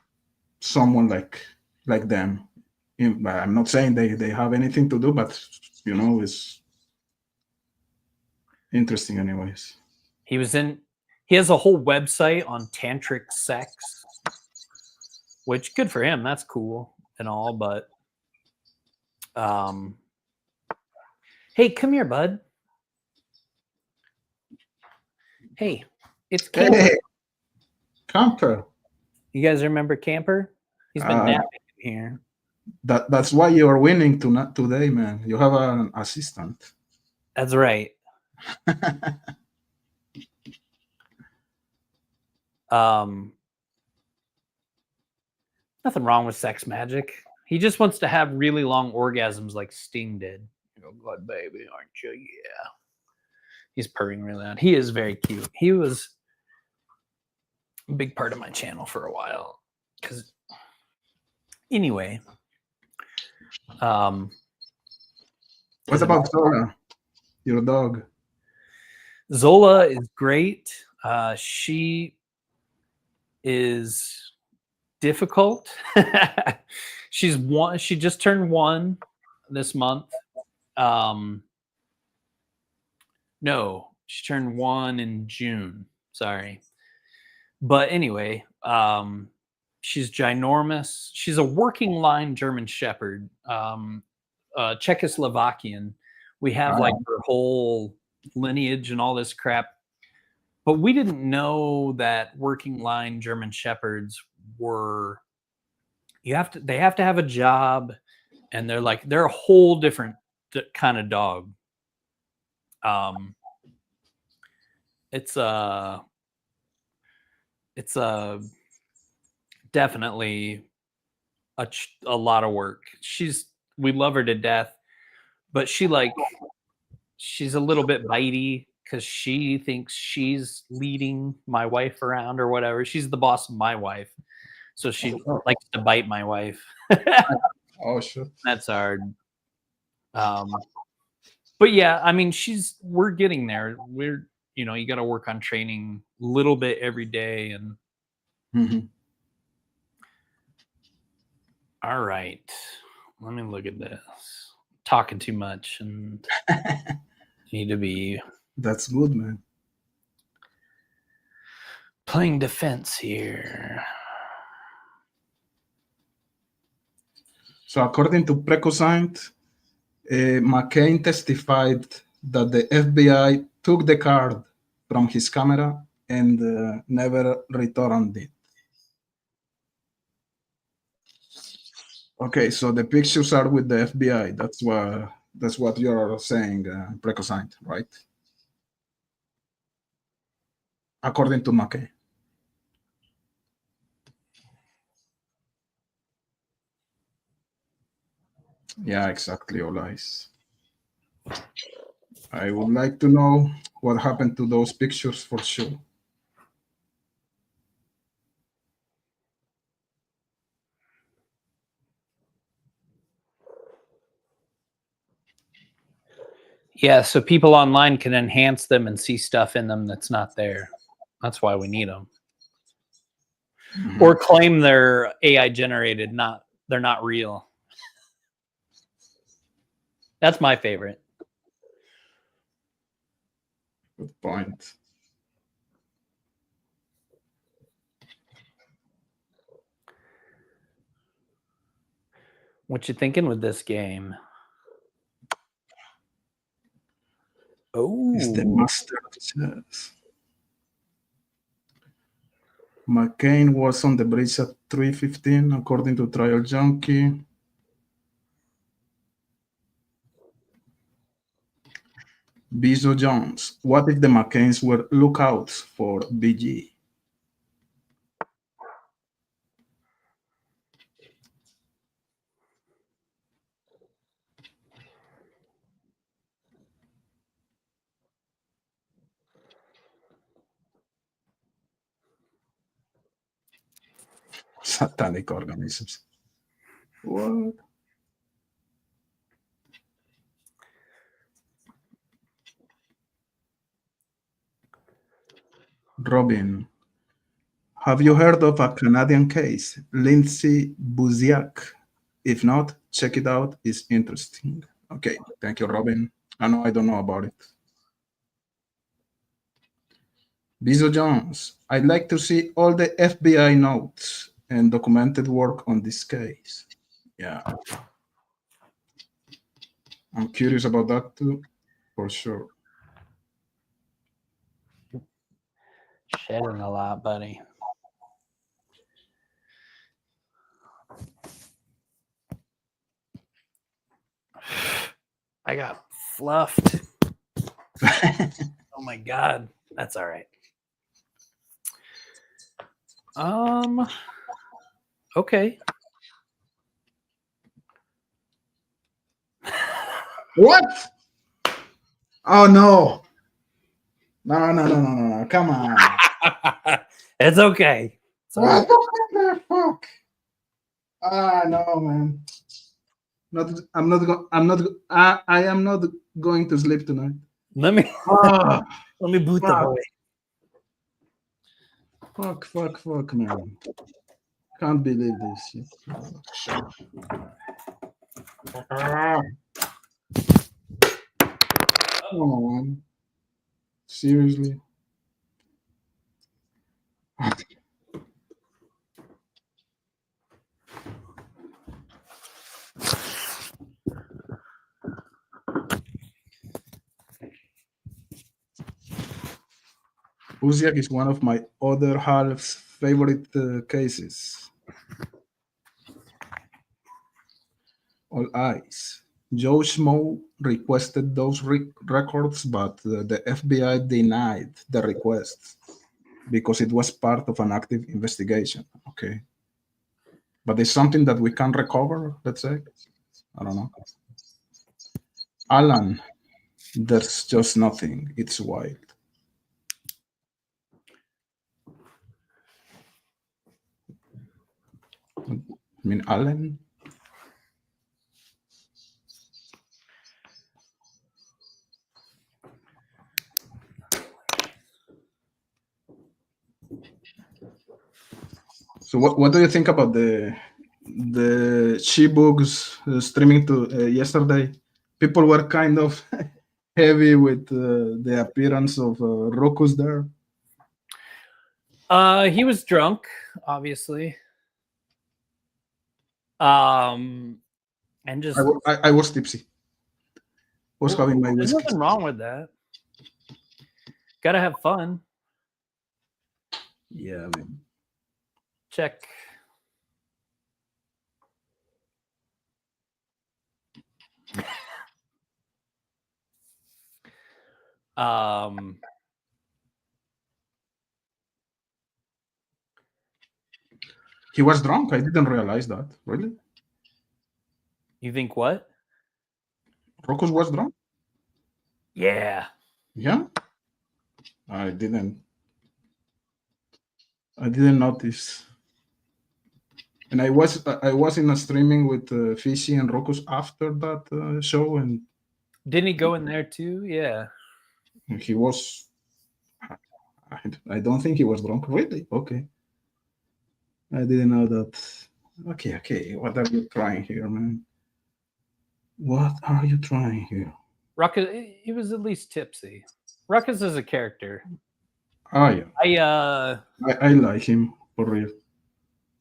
someone like them. I'm not saying they have anything to do, but it's interesting anyways. He has a whole website on tantric sex, which good for him. That's cool and all, but hey, come here, bud. Hey, it's Camper. Hey, Camper. You guys remember Camper? He's been napping here. That's why you're winning today, man. You have an assistant. That's right. Nothing wrong with sex magic. He just wants to have really long orgasms like Sting did. Oh, God, baby, aren't you? Yeah. He's purring really loud. He is very cute. He was a big part of my channel for a while. Because anyway. What about Zola, your dog? Zola is great. She is difficult. She just turned 1 this month. No, she turned 1 in June. Sorry. But anyway, she's ginormous. She's a working line German Shepherd, Czechoslovakian. We have like her whole lineage and all this crap. But we didn't know that working line German Shepherds were, they have to have a job, and they're a whole different kind of dog. It's definitely a lot of work. We love her to death, but she's a little bit bitey because she thinks she's leading my wife around or whatever. She's the boss of my wife, so she likes to bite my wife. Oh, sure. That's hard. But yeah, I mean, we're getting there. You got to work on training a little bit every day. And All right, let me look at this. Talking too much and need to be. That's good, man. Playing defense here. So according to Precosint, McCain testified that the FBI took the card from his camera and never returned it. Okay, so the pictures are with the FBI. That's what you're saying, Precosint, right? According to McCain. Yeah, exactly, Olais. I would like to know what happened to those pictures for sure. Yeah, so people online can enhance them and see stuff in them that's not there. That's why we need them. Mm-hmm. Or claim they're AI generated, they're not real. That's my favorite. Good point. What you thinking with this game? Oh, it's the master of chess. McCain was on the bridge at 3:15, according to Trial Junkie. Bizo Jones, what if the McCains were lookouts for BG? Satanic organisms. What? Robin, have you heard of a Canadian case, Lindsay Buziak? If not, check it out. It's interesting. Okay, thank you, Robin. I know I don't know about it. Bizo Jones, I'd like to see all the FBI notes and documented work on this case. Yeah. I'm curious about that too, for sure. Shedding a lot, buddy. I got fluffed. Oh my God. That's all right. Okay. What? Oh no. No. Come on. It's okay. What the fuck? No, man. I am not going to sleep tonight. Let me boot the boy. Fuck, man. Can't believe this shit. Come on. Seriously. Uziak is one of my other half's favorite cases. All eyes. Joe Schmo requested those records, but the FBI denied the request because it was part of an active investigation. Okay. But it's something that we can recover, let's say. I don't know. Alan, there's just nothing. It's wild. I mean, Alan? So what do you think about the She-Books streaming to yesterday? People were kind of heavy with the appearance of Rokus there. He was drunk, obviously. And just I was tipsy. Was having my there's whiskey. nothing wrong with that. Gotta have fun. Yeah, man. Check. He was drunk. I didn't realize that. Really? You think what? Rokus was drunk? Yeah. Yeah? I didn't notice. And I was in a streaming with Fishy and Rokus after that show, and didn't he go in there too? Yeah. He was. I don't think he was drunk. Really? Okay. I didn't know that. Okay. What are you trying here, man? What are you trying here? Ruckus, he was at least tipsy. Ruckus is a character. Oh yeah. I like him for real.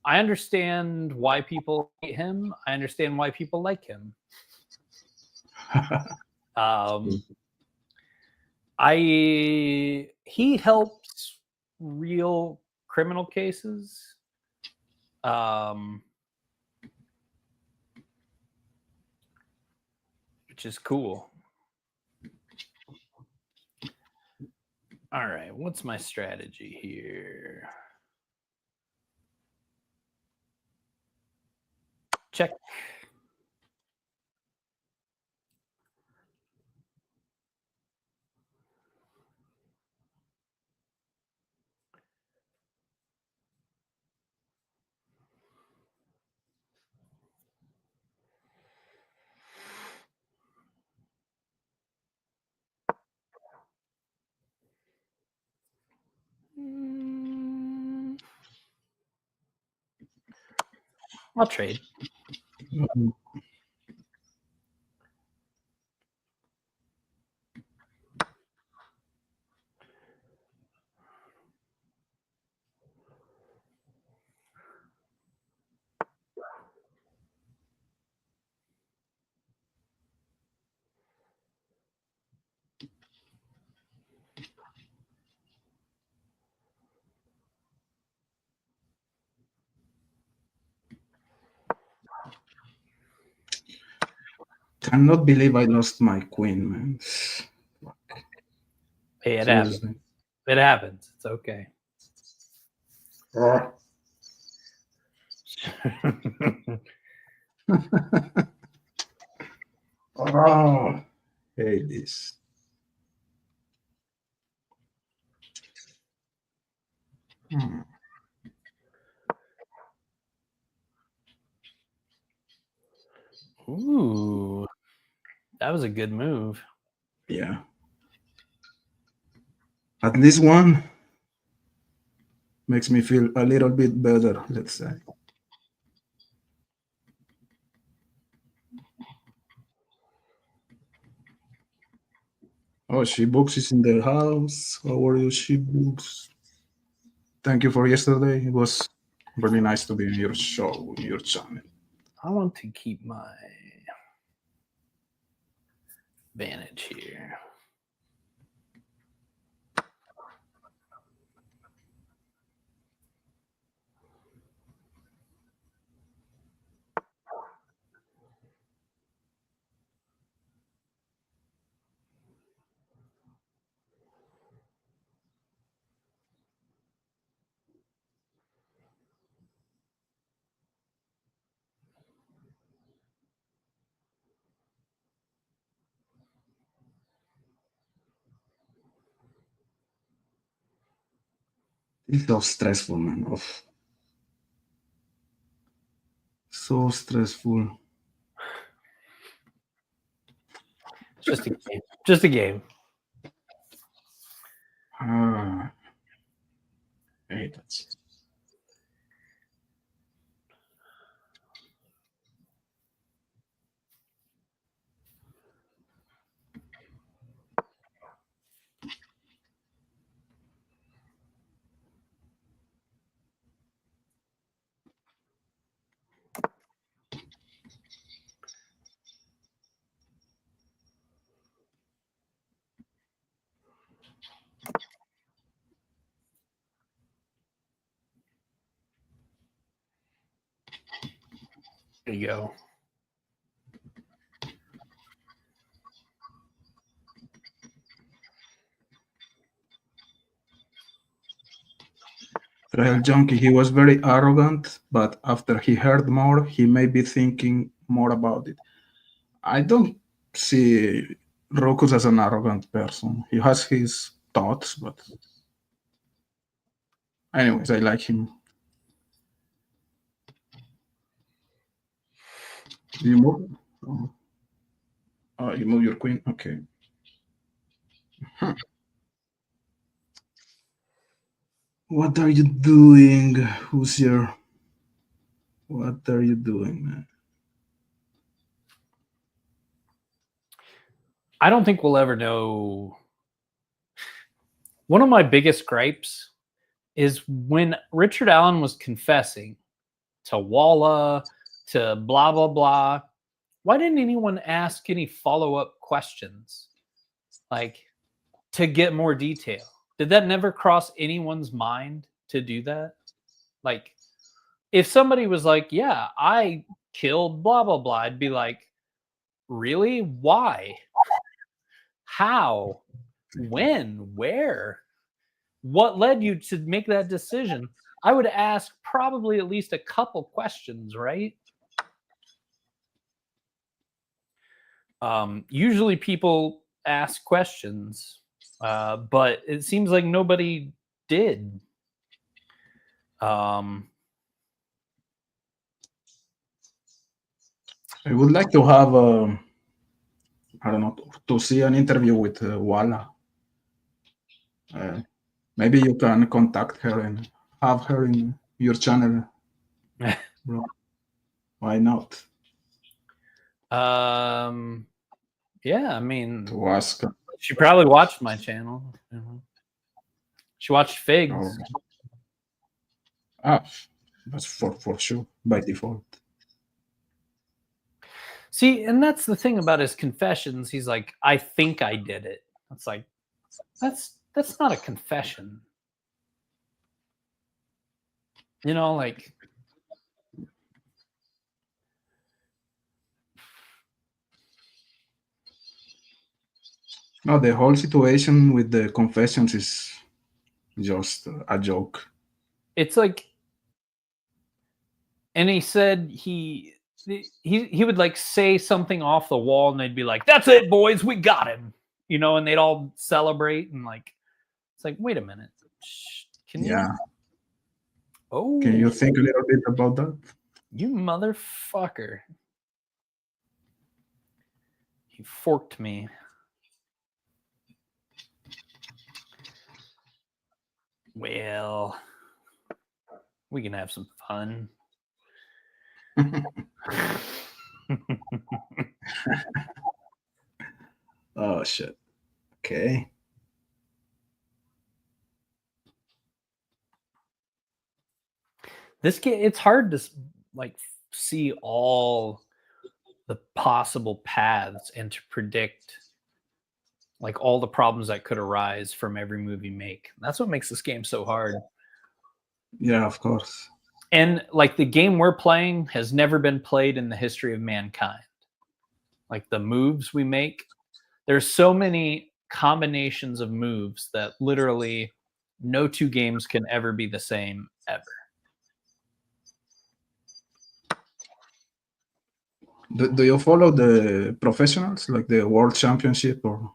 I understand why people hate him. I understand why people like him. He helps real criminal cases. Which is cool. All right, what's my strategy here? Check. I'll trade. Mm-hmm. Cannot believe I lost my queen, man. Hey, it happens. It happens. It's okay. Oh, hate this. Ooh, that was a good move. Yeah. At least one makes me feel a little bit better, let's say. Oh, She Books is in the house. How are you, She Books? Thank you for yesterday. It was really nice to be in your show, your channel. I want to keep my advantage here. It's so stressful, man. Oh. So stressful. Just a game. Just a game. Hey, that's. There you go. Trail Junkie, he was very arrogant, but after he heard more, he may be thinking more about it. I don't see Rokus as an arrogant person. He has his thoughts, but anyways, I like him. Do you move? Oh, you move your queen? Okay. What are you doing, Hoosier? What are you doing, man? I don't think we'll ever know. One of my biggest gripes is when Richard Allen was confessing to Walla, to blah, blah, blah. Why didn't anyone ask any follow-up questions? Like, to get more detail? Did that never cross anyone's mind to do that? Like, if somebody was like, yeah, I killed blah, blah, blah, I'd be like, really? Why? How? When? Where? What led you to make that decision? I would ask probably at least a couple questions, right? Usually people ask questions, but it seems like nobody did. I would like to have, I don't know, to see an interview with Walla. Maybe you can contact her and have her in your channel, bro. Why not? Yeah, I mean, To ask. she probably watched my channel. She watched Figs. That's for sure by default. See, and that's the thing about his confessions. He's like, I think I did it. It's like, that's not a confession. You know, like, no, the whole situation with the confessions is just a joke. It's like, And he said he would like say something off the wall, and they'd be like, "That's it, boys, we got him," you know, and they'd all celebrate, and like, it's like, wait a minute, can you? Oh, can you think a little bit about that? You motherfucker! He forked me. Well, we can have some fun. Oh shit. Okay. This game, it's hard to like see all the possible paths and to predict like all the problems that could arise from every move you make. That's what makes this game so hard. Yeah, of course. And like the game we're playing has never been played in the history of mankind. Like the moves we make, there's so many combinations of moves that literally no two games can ever be the same ever. Do you follow the professionals, like the World Championship, or?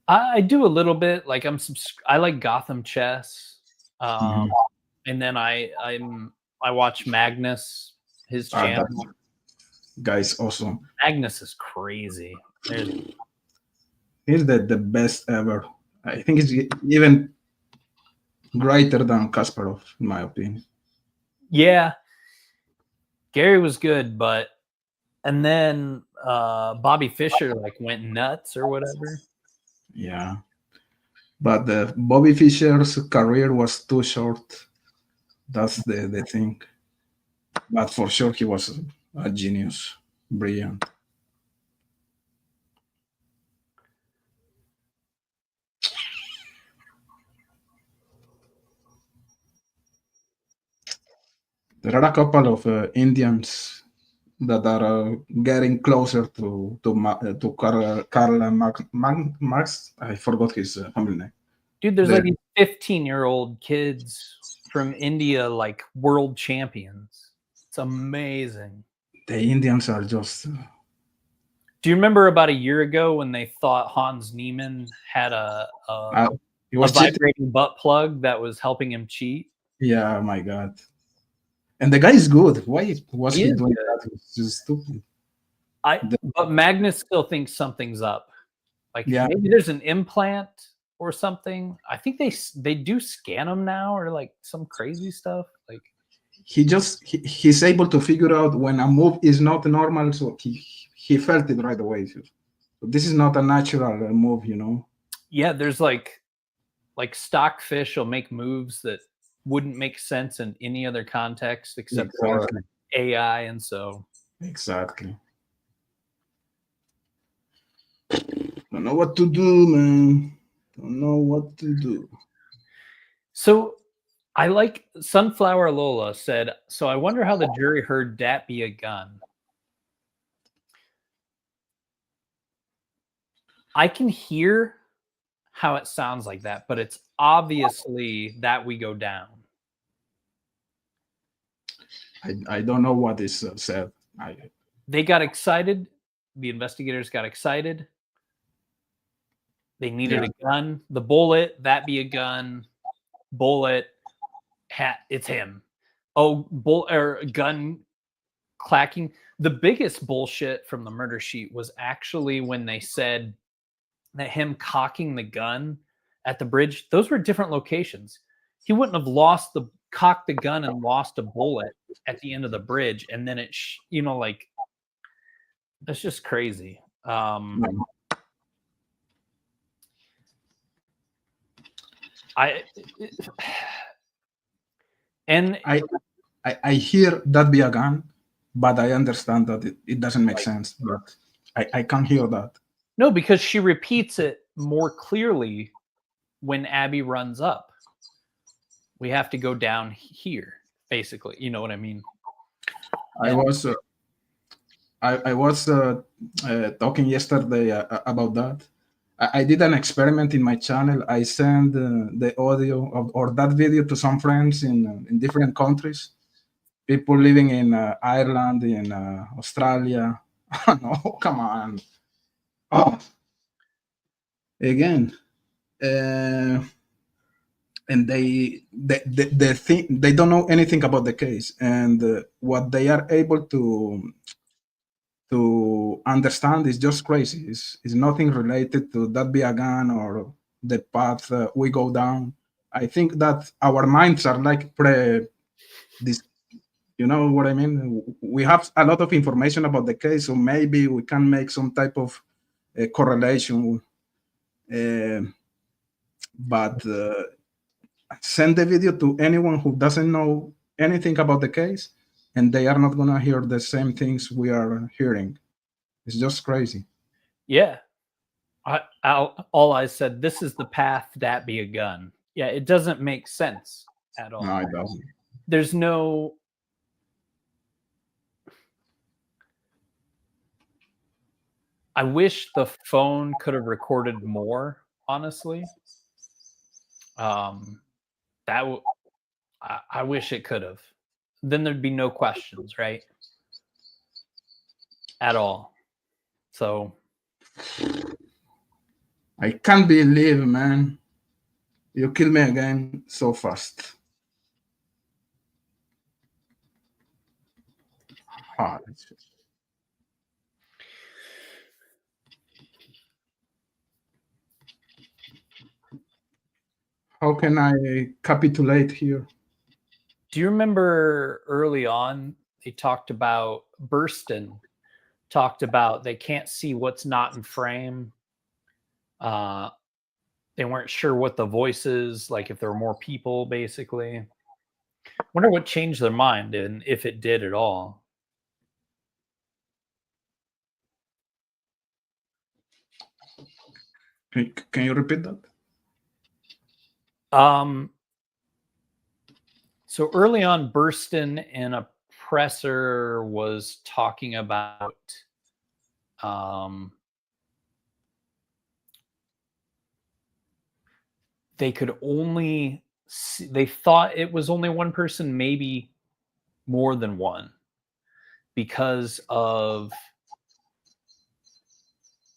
I do a little bit. Like I like Gotham Chess, and then I watch Magnus, his channel. Guy's awesome. Magnus is crazy. He's the best ever. I think he's even greater than Kasparov, in my opinion. Yeah, Gary was good, and then Bobby Fischer like went nuts or whatever. Yeah, but Bobby Fischer's career was too short. That's the thing. But for sure, he was a genius, brilliant. There are a couple of Indians that are getting closer to Karl Marx. I forgot his family name. Dude, there's like 15-year-old kids from India, like world champions. It's amazing. The Indians are just. Do you remember about a year ago when they thought Hans Niemann had a vibrating butt plug that was helping him cheat? Yeah, my God. And the guy is good. Why was he doing that? It's just stupid. But Magnus still thinks something's up. Like maybe there's an implant or something. I think they do scan them now or like some crazy stuff. Like he's able to figure out when a move is not normal, so he felt it right away. So this is not a natural move, you know. Yeah, there's like stockfish will make moves that wouldn't make sense in any other context except for AI, and so exactly. Don't know what to do, man. Don't know what to do. So I like Sunflower Lola said, so I wonder how the jury heard that be a gun. I can hear how it sounds like that, but it's obviously that we go down. I don't know what is said. They got excited. The investigators got excited. They needed a gun. The bullet, that be a gun. Bullet, it's him. Oh, gun clacking. The biggest bullshit from the murder sheet was actually when they said that him cocking the gun at the bridge, those were different locations. He wouldn't have cocked the gun and lost a bullet at the end of the bridge, and then it, like, that's just crazy. I hear that be a gun, but I understand that it doesn't make sense. But I can't hear that. No, because she repeats it more clearly when Abby runs up. We have to go down here, basically. You know what I mean? I was talking yesterday about that. I did an experiment in my channel. I sent the audio or that video to some friends in different countries, people living in Ireland, in Australia. No, come on. Oh. Again, and they think they don't know anything about the case, and what they are able to understand is just crazy. It's nothing related to that be a gun or the path we go down. I think that our minds are like this. You know what I mean? We have a lot of information about the case, so maybe we can make some type of correlation. But send the video to anyone who doesn't know anything about the case, and they are not gonna hear the same things we are hearing. It's just crazy. Yeah. All I said, this is the path that be a gun. Yeah, it doesn't make sense at all. No, it doesn't. There's no. I wish the phone could have recorded more, honestly. I wish it could have. Then there'd be no questions, right? At all. So I can't believe, man. You killed me again so fast. Ah, how can I capitulate here? Do you remember early on they talked about Burston talked about they can't see what's not in frame. They weren't sure what the voice is, like if there were more people, basically. Wonder what changed their mind and if it did at all. Can you repeat that? So early on, Burston in a presser was talking about they could only see, they thought it was only one person, maybe more than one, because of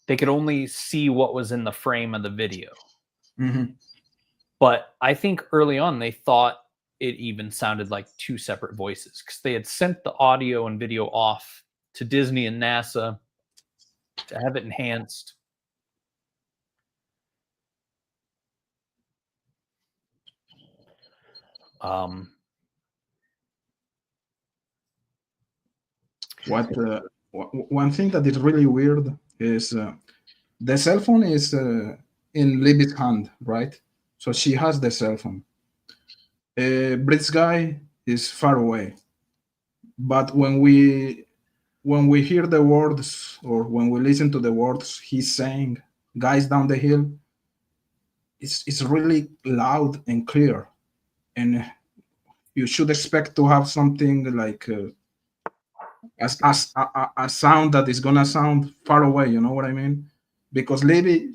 they could only see what was in the frame of the video. Mm-hmm. But I think early on they thought it even sounded like two separate voices because they had sent the audio and video off to Disney and NASA to have it enhanced. One thing that is really weird is the cell phone is in Libby's hand, right? So she has the cell phone. Brit's guy is far away, but when we hear the words or when we listen to the words he's saying, guys down the hill, it's really loud and clear, and you should expect to have something like a sound that is gonna sound far away. You know what I mean? Because Libby,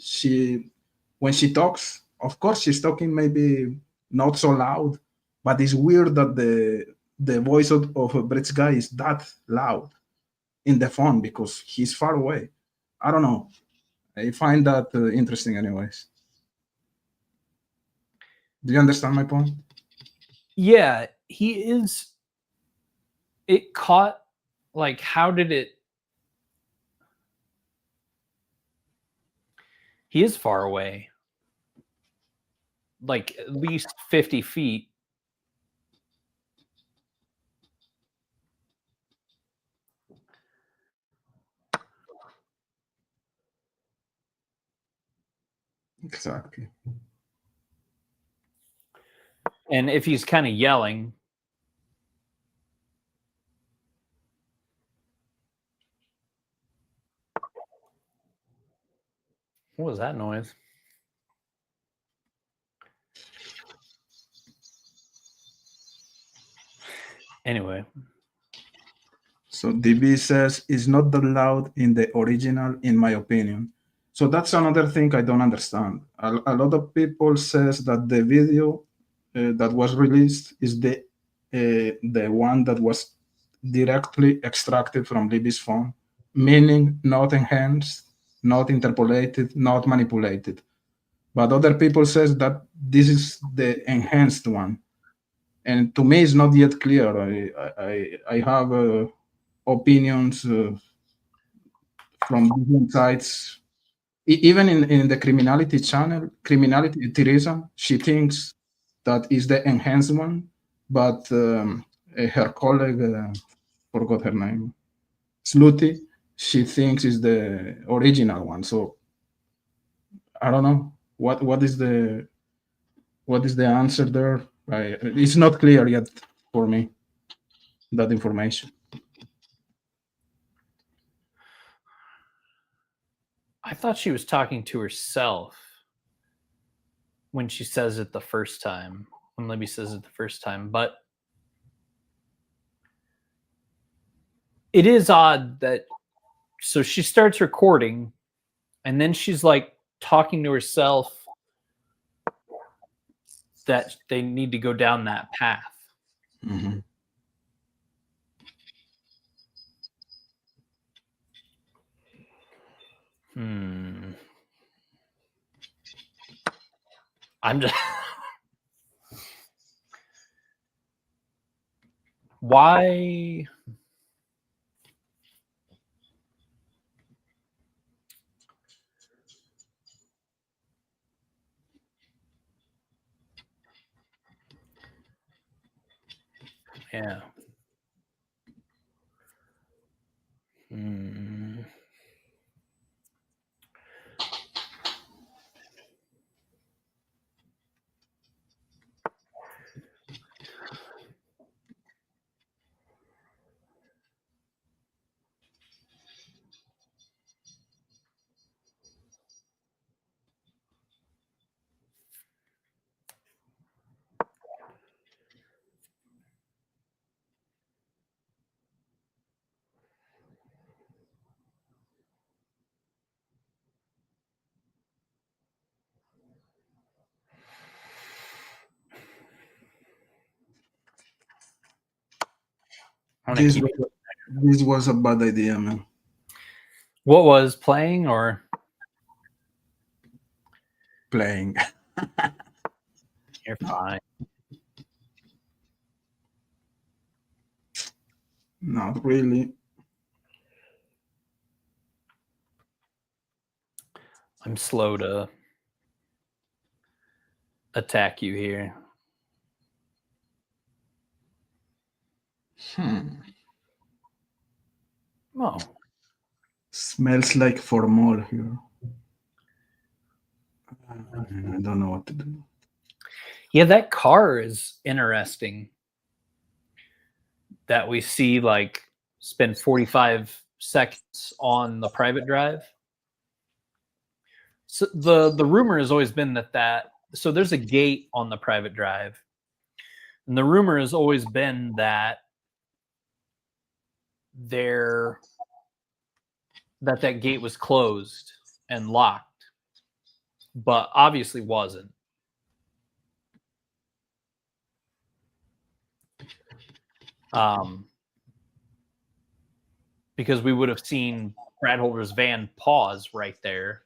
when she talks, of course she's talking maybe not so loud, but it's weird that the voice of Brett's guy is that loud in the phone because he's far away. I don't know. I find that interesting, anyways. Do you understand my point? Yeah, he is. It caught. Like, how did it? He is far away. Like at least 50 feet. Exactly. And if he's kind of yelling. What was that noise? Anyway. So DB says it's not that loud in the original, in my opinion. So that's another thing I don't understand. A lot of people says that the video that was released is the the one that was directly extracted from Libby's phone, meaning not enhanced, not interpolated, not manipulated. But other people says that this is the enhanced one, and to me it's not yet clear. I have opinions from different sides. Even in the criminality channel, criminality Teresa, she thinks that is the enhanced one, but her colleague, forgot her name, Sluty, she thinks is the original one. So I don't know what is the answer there. It's not clear yet for me, that information. I thought she was talking to herself when she says it the first time, when Libby says it the first time, but it is odd that, so she starts recording and then she's like talking to herself that they need to go down that path. Mm-hmm. I'm just why? Yeah. This was a bad idea, man. What was playing or playing? You're fine. Not really. I'm slow to attack you here. Oh. Smells like formol here. I don't know what to do. Yeah, that car is interesting. That we see like spend 45 seconds on the private drive. So the rumor has always been that so there's a gate on the private drive. And the rumor has always been that that gate was closed and locked, but obviously wasn't. Because we would have seen Brad Holder's van pause right there.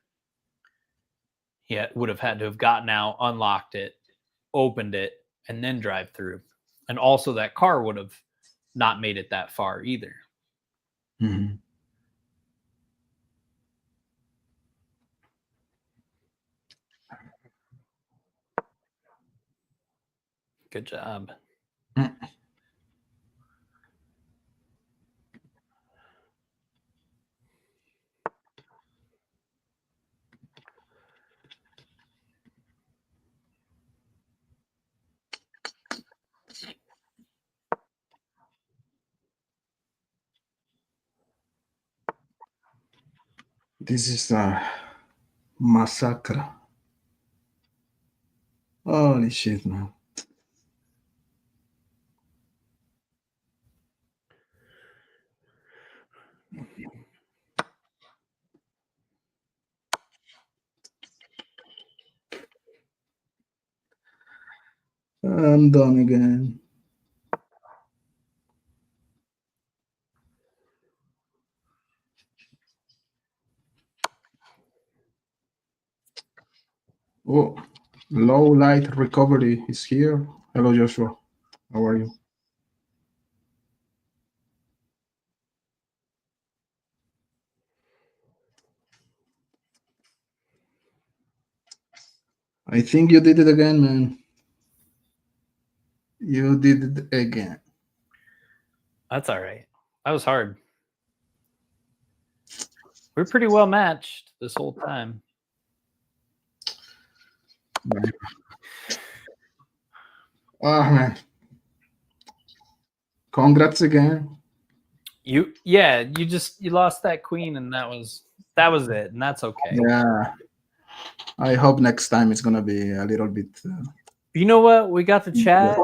He would have had to have gotten out, unlocked it, opened it, and then drive through. And also that car would have not made it that far either. Mm-hmm. Good job. This is a massacre. Holy shit, man. I'm done again. Oh, low light recovery is here. Hello, Joshua. How are you? I think you did it again, man. You did it again. That's all right. That was hard. We're pretty well matched this whole time. Oh, man. Congrats again. You lost that queen, and that was it, and that's okay. Yeah. I hope next time it's gonna be a little bit. You know what? We got to chat,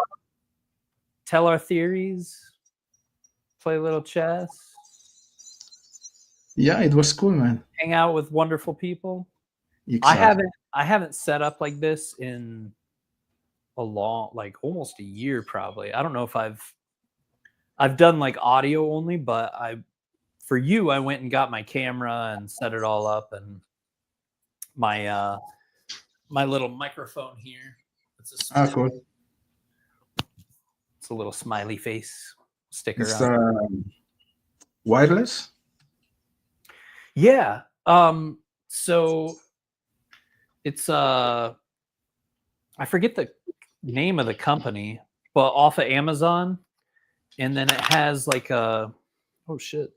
tell our theories, play a little chess. Yeah, it was cool, man. Hang out with wonderful people. Exactly. I haven't set up like this in a long, like almost a year, probably. I don't know if I've done like audio only, but for you, I went and got my camera and set it all up, and my my little microphone here. Cool. It's a little smiley face sticker. It's wireless. Yeah. So it's I forget the name of the company, but off of Amazon, and then it has like a it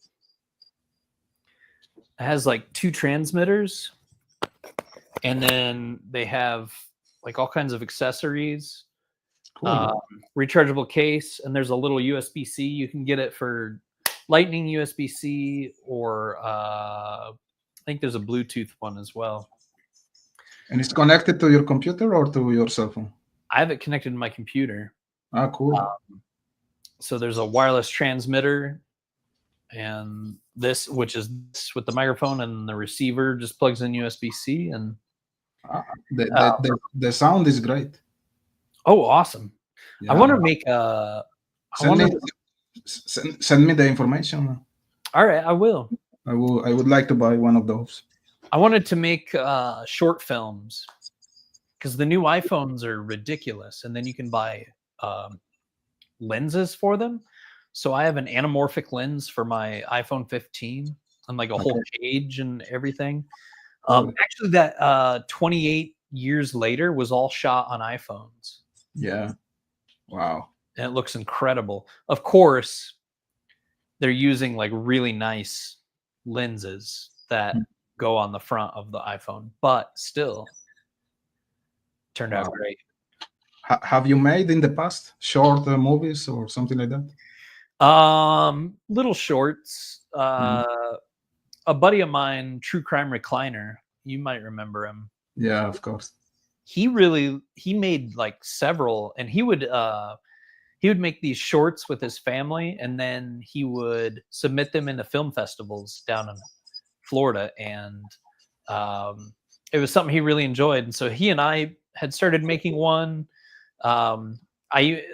has like 2 transmitters, and then they have like all kinds of accessories. Cool. Rechargeable case, and there's a little USB-C. You can get it for Lightning USB-C, or I think there's a Bluetooth one as well. And it's connected to your computer or to your cell phone? I have it connected to my computer. Cool. So there's a wireless transmitter, and this, which is with the microphone, and the receiver just plugs in USB-C, and the sound is great. Oh, awesome! Yeah. I want to make a. Send me the information. All right, I will. I would like to buy one of those. I wanted to make short films, because the new iPhones are ridiculous, and then you can buy lenses for them. So I have an anamorphic lens for my iPhone 15, and like a whole cage and everything. Actually, that 28 years later was all shot on iPhones. Yeah. Wow. And it looks incredible. Of course, they're using like really nice lenses that go on the front of the iPhone, but still turned out great. Have you made in the past short movies or something like that? Little shorts. A buddy of mine, True Crime Recliner, you might remember him. Yeah, of course. He made like several, and he would make these shorts with his family, and then he would submit them into film festivals down in Florida, and it was something he really enjoyed. And so he and I had started making one. It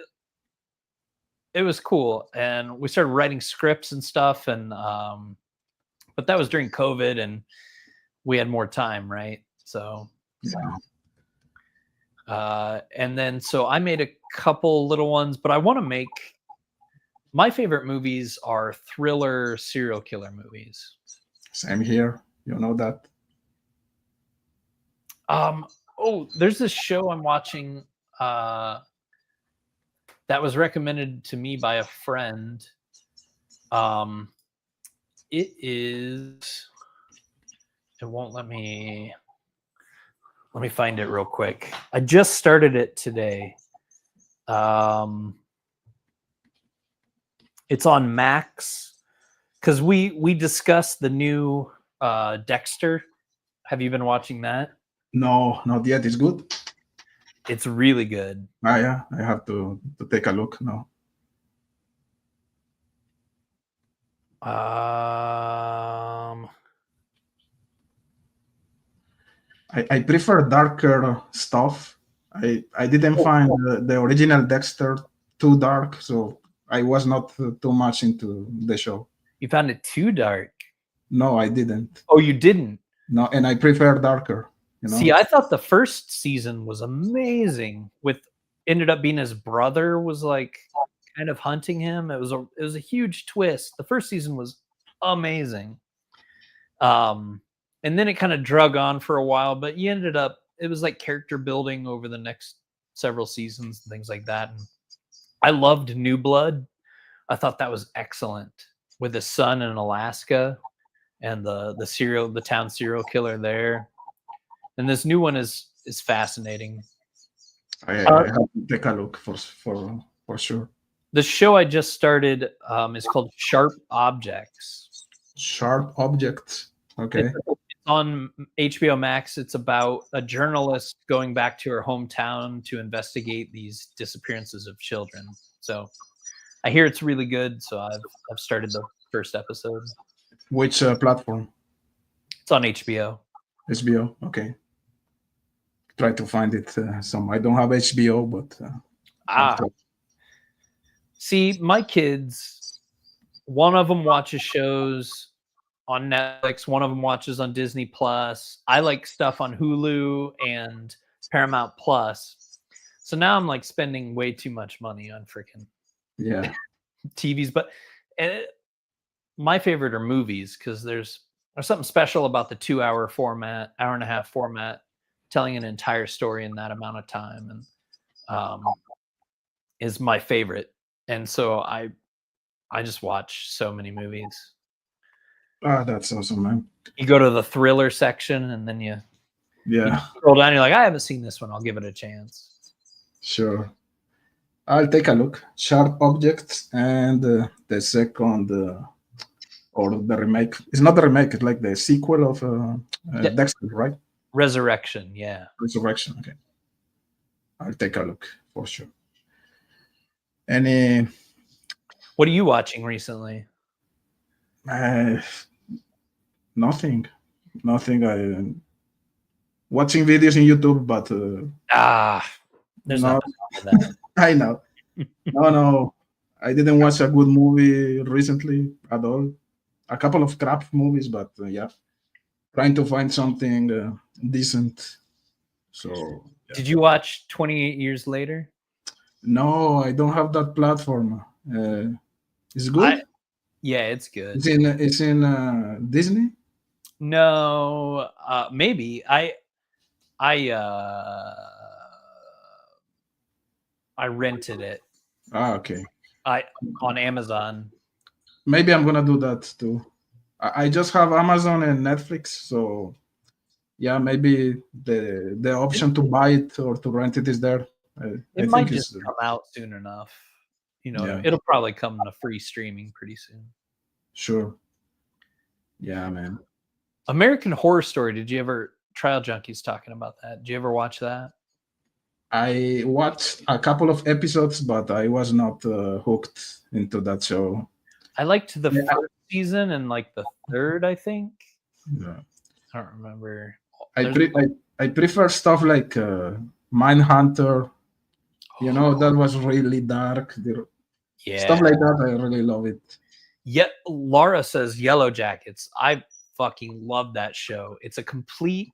was cool, and we started writing scripts and stuff, and but that was during COVID, and we had more time, right? So yeah. And then so I made a couple little ones, but I want to make, my favorite movies are thriller serial killer movies. Same here. You know that. There's this show I'm watching that was recommended to me by a friend. It won't let me find it real quick. I just started it today. It's on Max, because we discussed the new Dexter. Have you been watching that? No, not yet. It's good. It's really good. Yeah, I have to take a look now. I prefer darker stuff. I didn't find the original Dexter too dark, so I was not too much into the show. You found it too dark? No, I didn't. Oh, you didn't? No, and I prefer darker. See, I thought the first season was amazing. Ended up being his brother was like kind of hunting him. It was a huge twist. The first season was amazing. And then it kind of drug on for a while, but it was like character building over the next several seasons and things like that. And I loved New Blood. I thought that was excellent with the son in Alaska and the town serial killer there. And this new one is fascinating. I have to take a look for sure. The show I just started is called Sharp Objects. Sharp Objects. Okay. It's on HBO Max. It's about a journalist going back to her hometown to investigate these disappearances of children. So I hear it's really good. So I've started the first episode. Which platform? It's on HBO. HBO. Okay. Try to find it. I don't have HBO, but see, my kids, one of them watches shows on Netflix, one of them watches on Disney Plus. I like stuff on Hulu and Paramount Plus. So now I'm like spending way too much money on freaking TVs. But my favorite are movies because there's something special about the 2-hour format, hour and a half format, telling an entire story in that amount of time, and is my favorite. And so I just watch so many movies. That's awesome, man. You go to the thriller section and then you scroll down, you're like, I haven't seen this one, I'll give it a chance. Sure. I'll take a look. Sharp Objects, and the second or the remake. It's not the remake, it's like the sequel of Dexter, right? Resurrection, yeah. Resurrection, okay. I'll take a look for sure. What are you watching recently? Nothing. I'm watching videos in YouTube, but there's nothing wrong with that. I know. No, I didn't watch a good movie recently at all. A couple of crap movies, but trying to find something decent. So Did you watch 28 Years Later? No, I don't have that platform. Is it good? Yeah, it's good. It's in Disney? No, maybe. I rented it. Okay. On Amazon. Maybe I'm gonna do that too. I just have Amazon and Netflix, so maybe the option to buy it or to rent it is there. It might just come out soon enough. It'll probably come to free streaming pretty soon. Sure. Yeah, man. American Horror Story. Did you ever? Trial Junkies talking about that. Did you ever watch that? I watched a couple of episodes, but I was not hooked into that show. I liked the first season and like the third, I think. Yeah. I don't remember. I prefer stuff like Mindhunter. That was really dark. Stuff like that, I really love it. Yeah, Laura says Yellow Jackets. I fucking love that show. It's a complete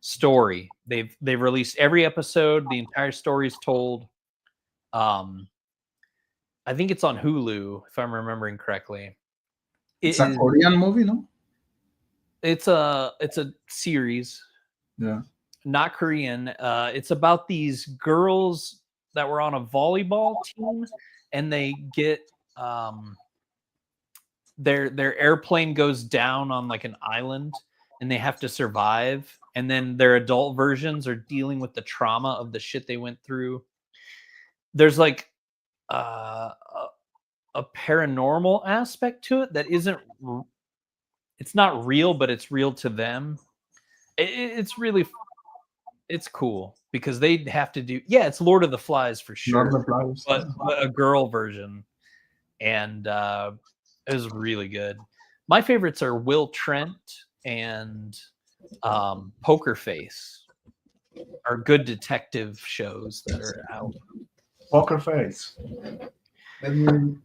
story. They've released every episode. The entire story's told. I think it's on Hulu, if I'm remembering correctly. It's a Korean movie, no? It's a series. Yeah. Not Korean. It's about these girls that were on a volleyball team, and they get their airplane goes down on like an island, and they have to survive. And then their adult versions are dealing with the trauma of the shit they went through. There's like a paranormal aspect to it that isn't. It's not real, but it's real to them. It's really. It's cool because they have to do. Yeah, it's Lord of the Flies for sure. Lord of the Flies, but a girl version, and it was really good. My favorites are Will Trent and Poker Face, are good detective shows that are out. Poker Face. Let me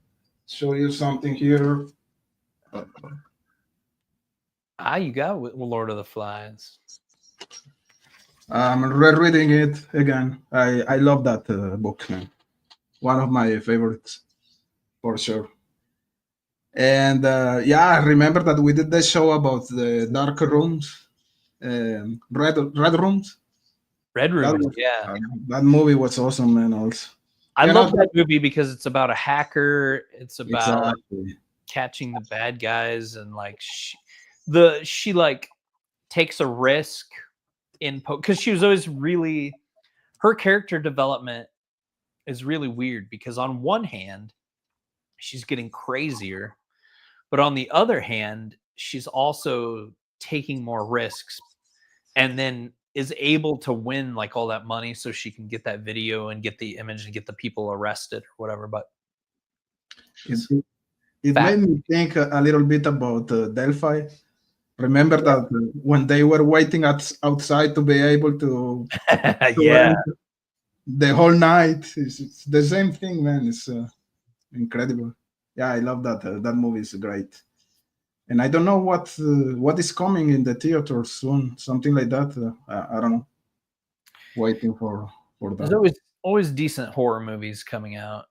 show you something here. You got Lord of the Flies. I'm rereading it again. I love that book, man. One of my favorites, for sure. And yeah, I remember that we did the show about the dark rooms, red rooms. Red Room, yeah. That movie was awesome, man. Also, I love that movie because it's about a hacker. It's about exactly. catching the bad guys, and like she like takes a risk in because she was always really, her character development is really weird because on one hand she's getting crazier, but on the other hand she's also taking more risks, and then is able to win like all that money so she can get that video and get the image and get the people arrested or whatever. But it made me think a little bit about Delphi. Remember that when they were waiting outside to be able to yeah, the whole night, it's the same thing, man. It's incredible. Yeah, I love that. That movie is great. And I don't know what is coming in the theater soon. Something like that. I don't know. Waiting for that. There's always decent horror movies coming out.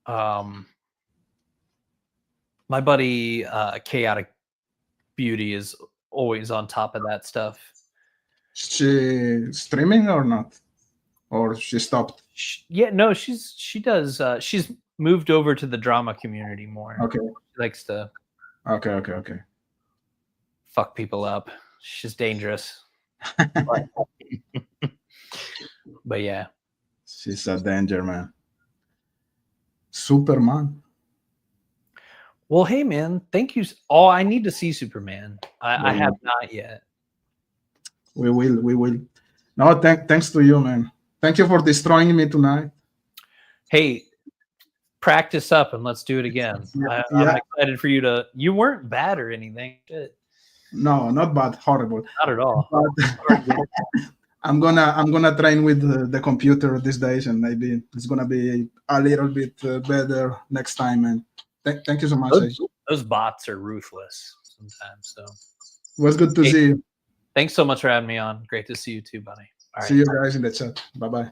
My buddy Chaotic Beauty is always on top of that stuff. She streaming or not? Or she stopped? Yeah, no, she does. She's moved over to the drama community more. Okay. She likes to. Okay. Fuck people up. She's dangerous. But yeah. She's a danger, man. Superman. Well, hey, man, thank you. Oh, I need to see Superman. I have not yet. We will. No, thanks to you, man. Thank you for destroying me tonight. Hey, practice up and let's do it again. I'm excited for you to. You weren't bad or anything. Shit. No, not bad. Horrible. Not at all. I'm gonna train with the computer these days, and maybe it's gonna be a little bit better next time. And thank you so much. Those bots are ruthless sometimes. So it was good to see you. Thanks so much for having me on. Great to see you too, buddy. All right. See you guys in the chat. Bye bye.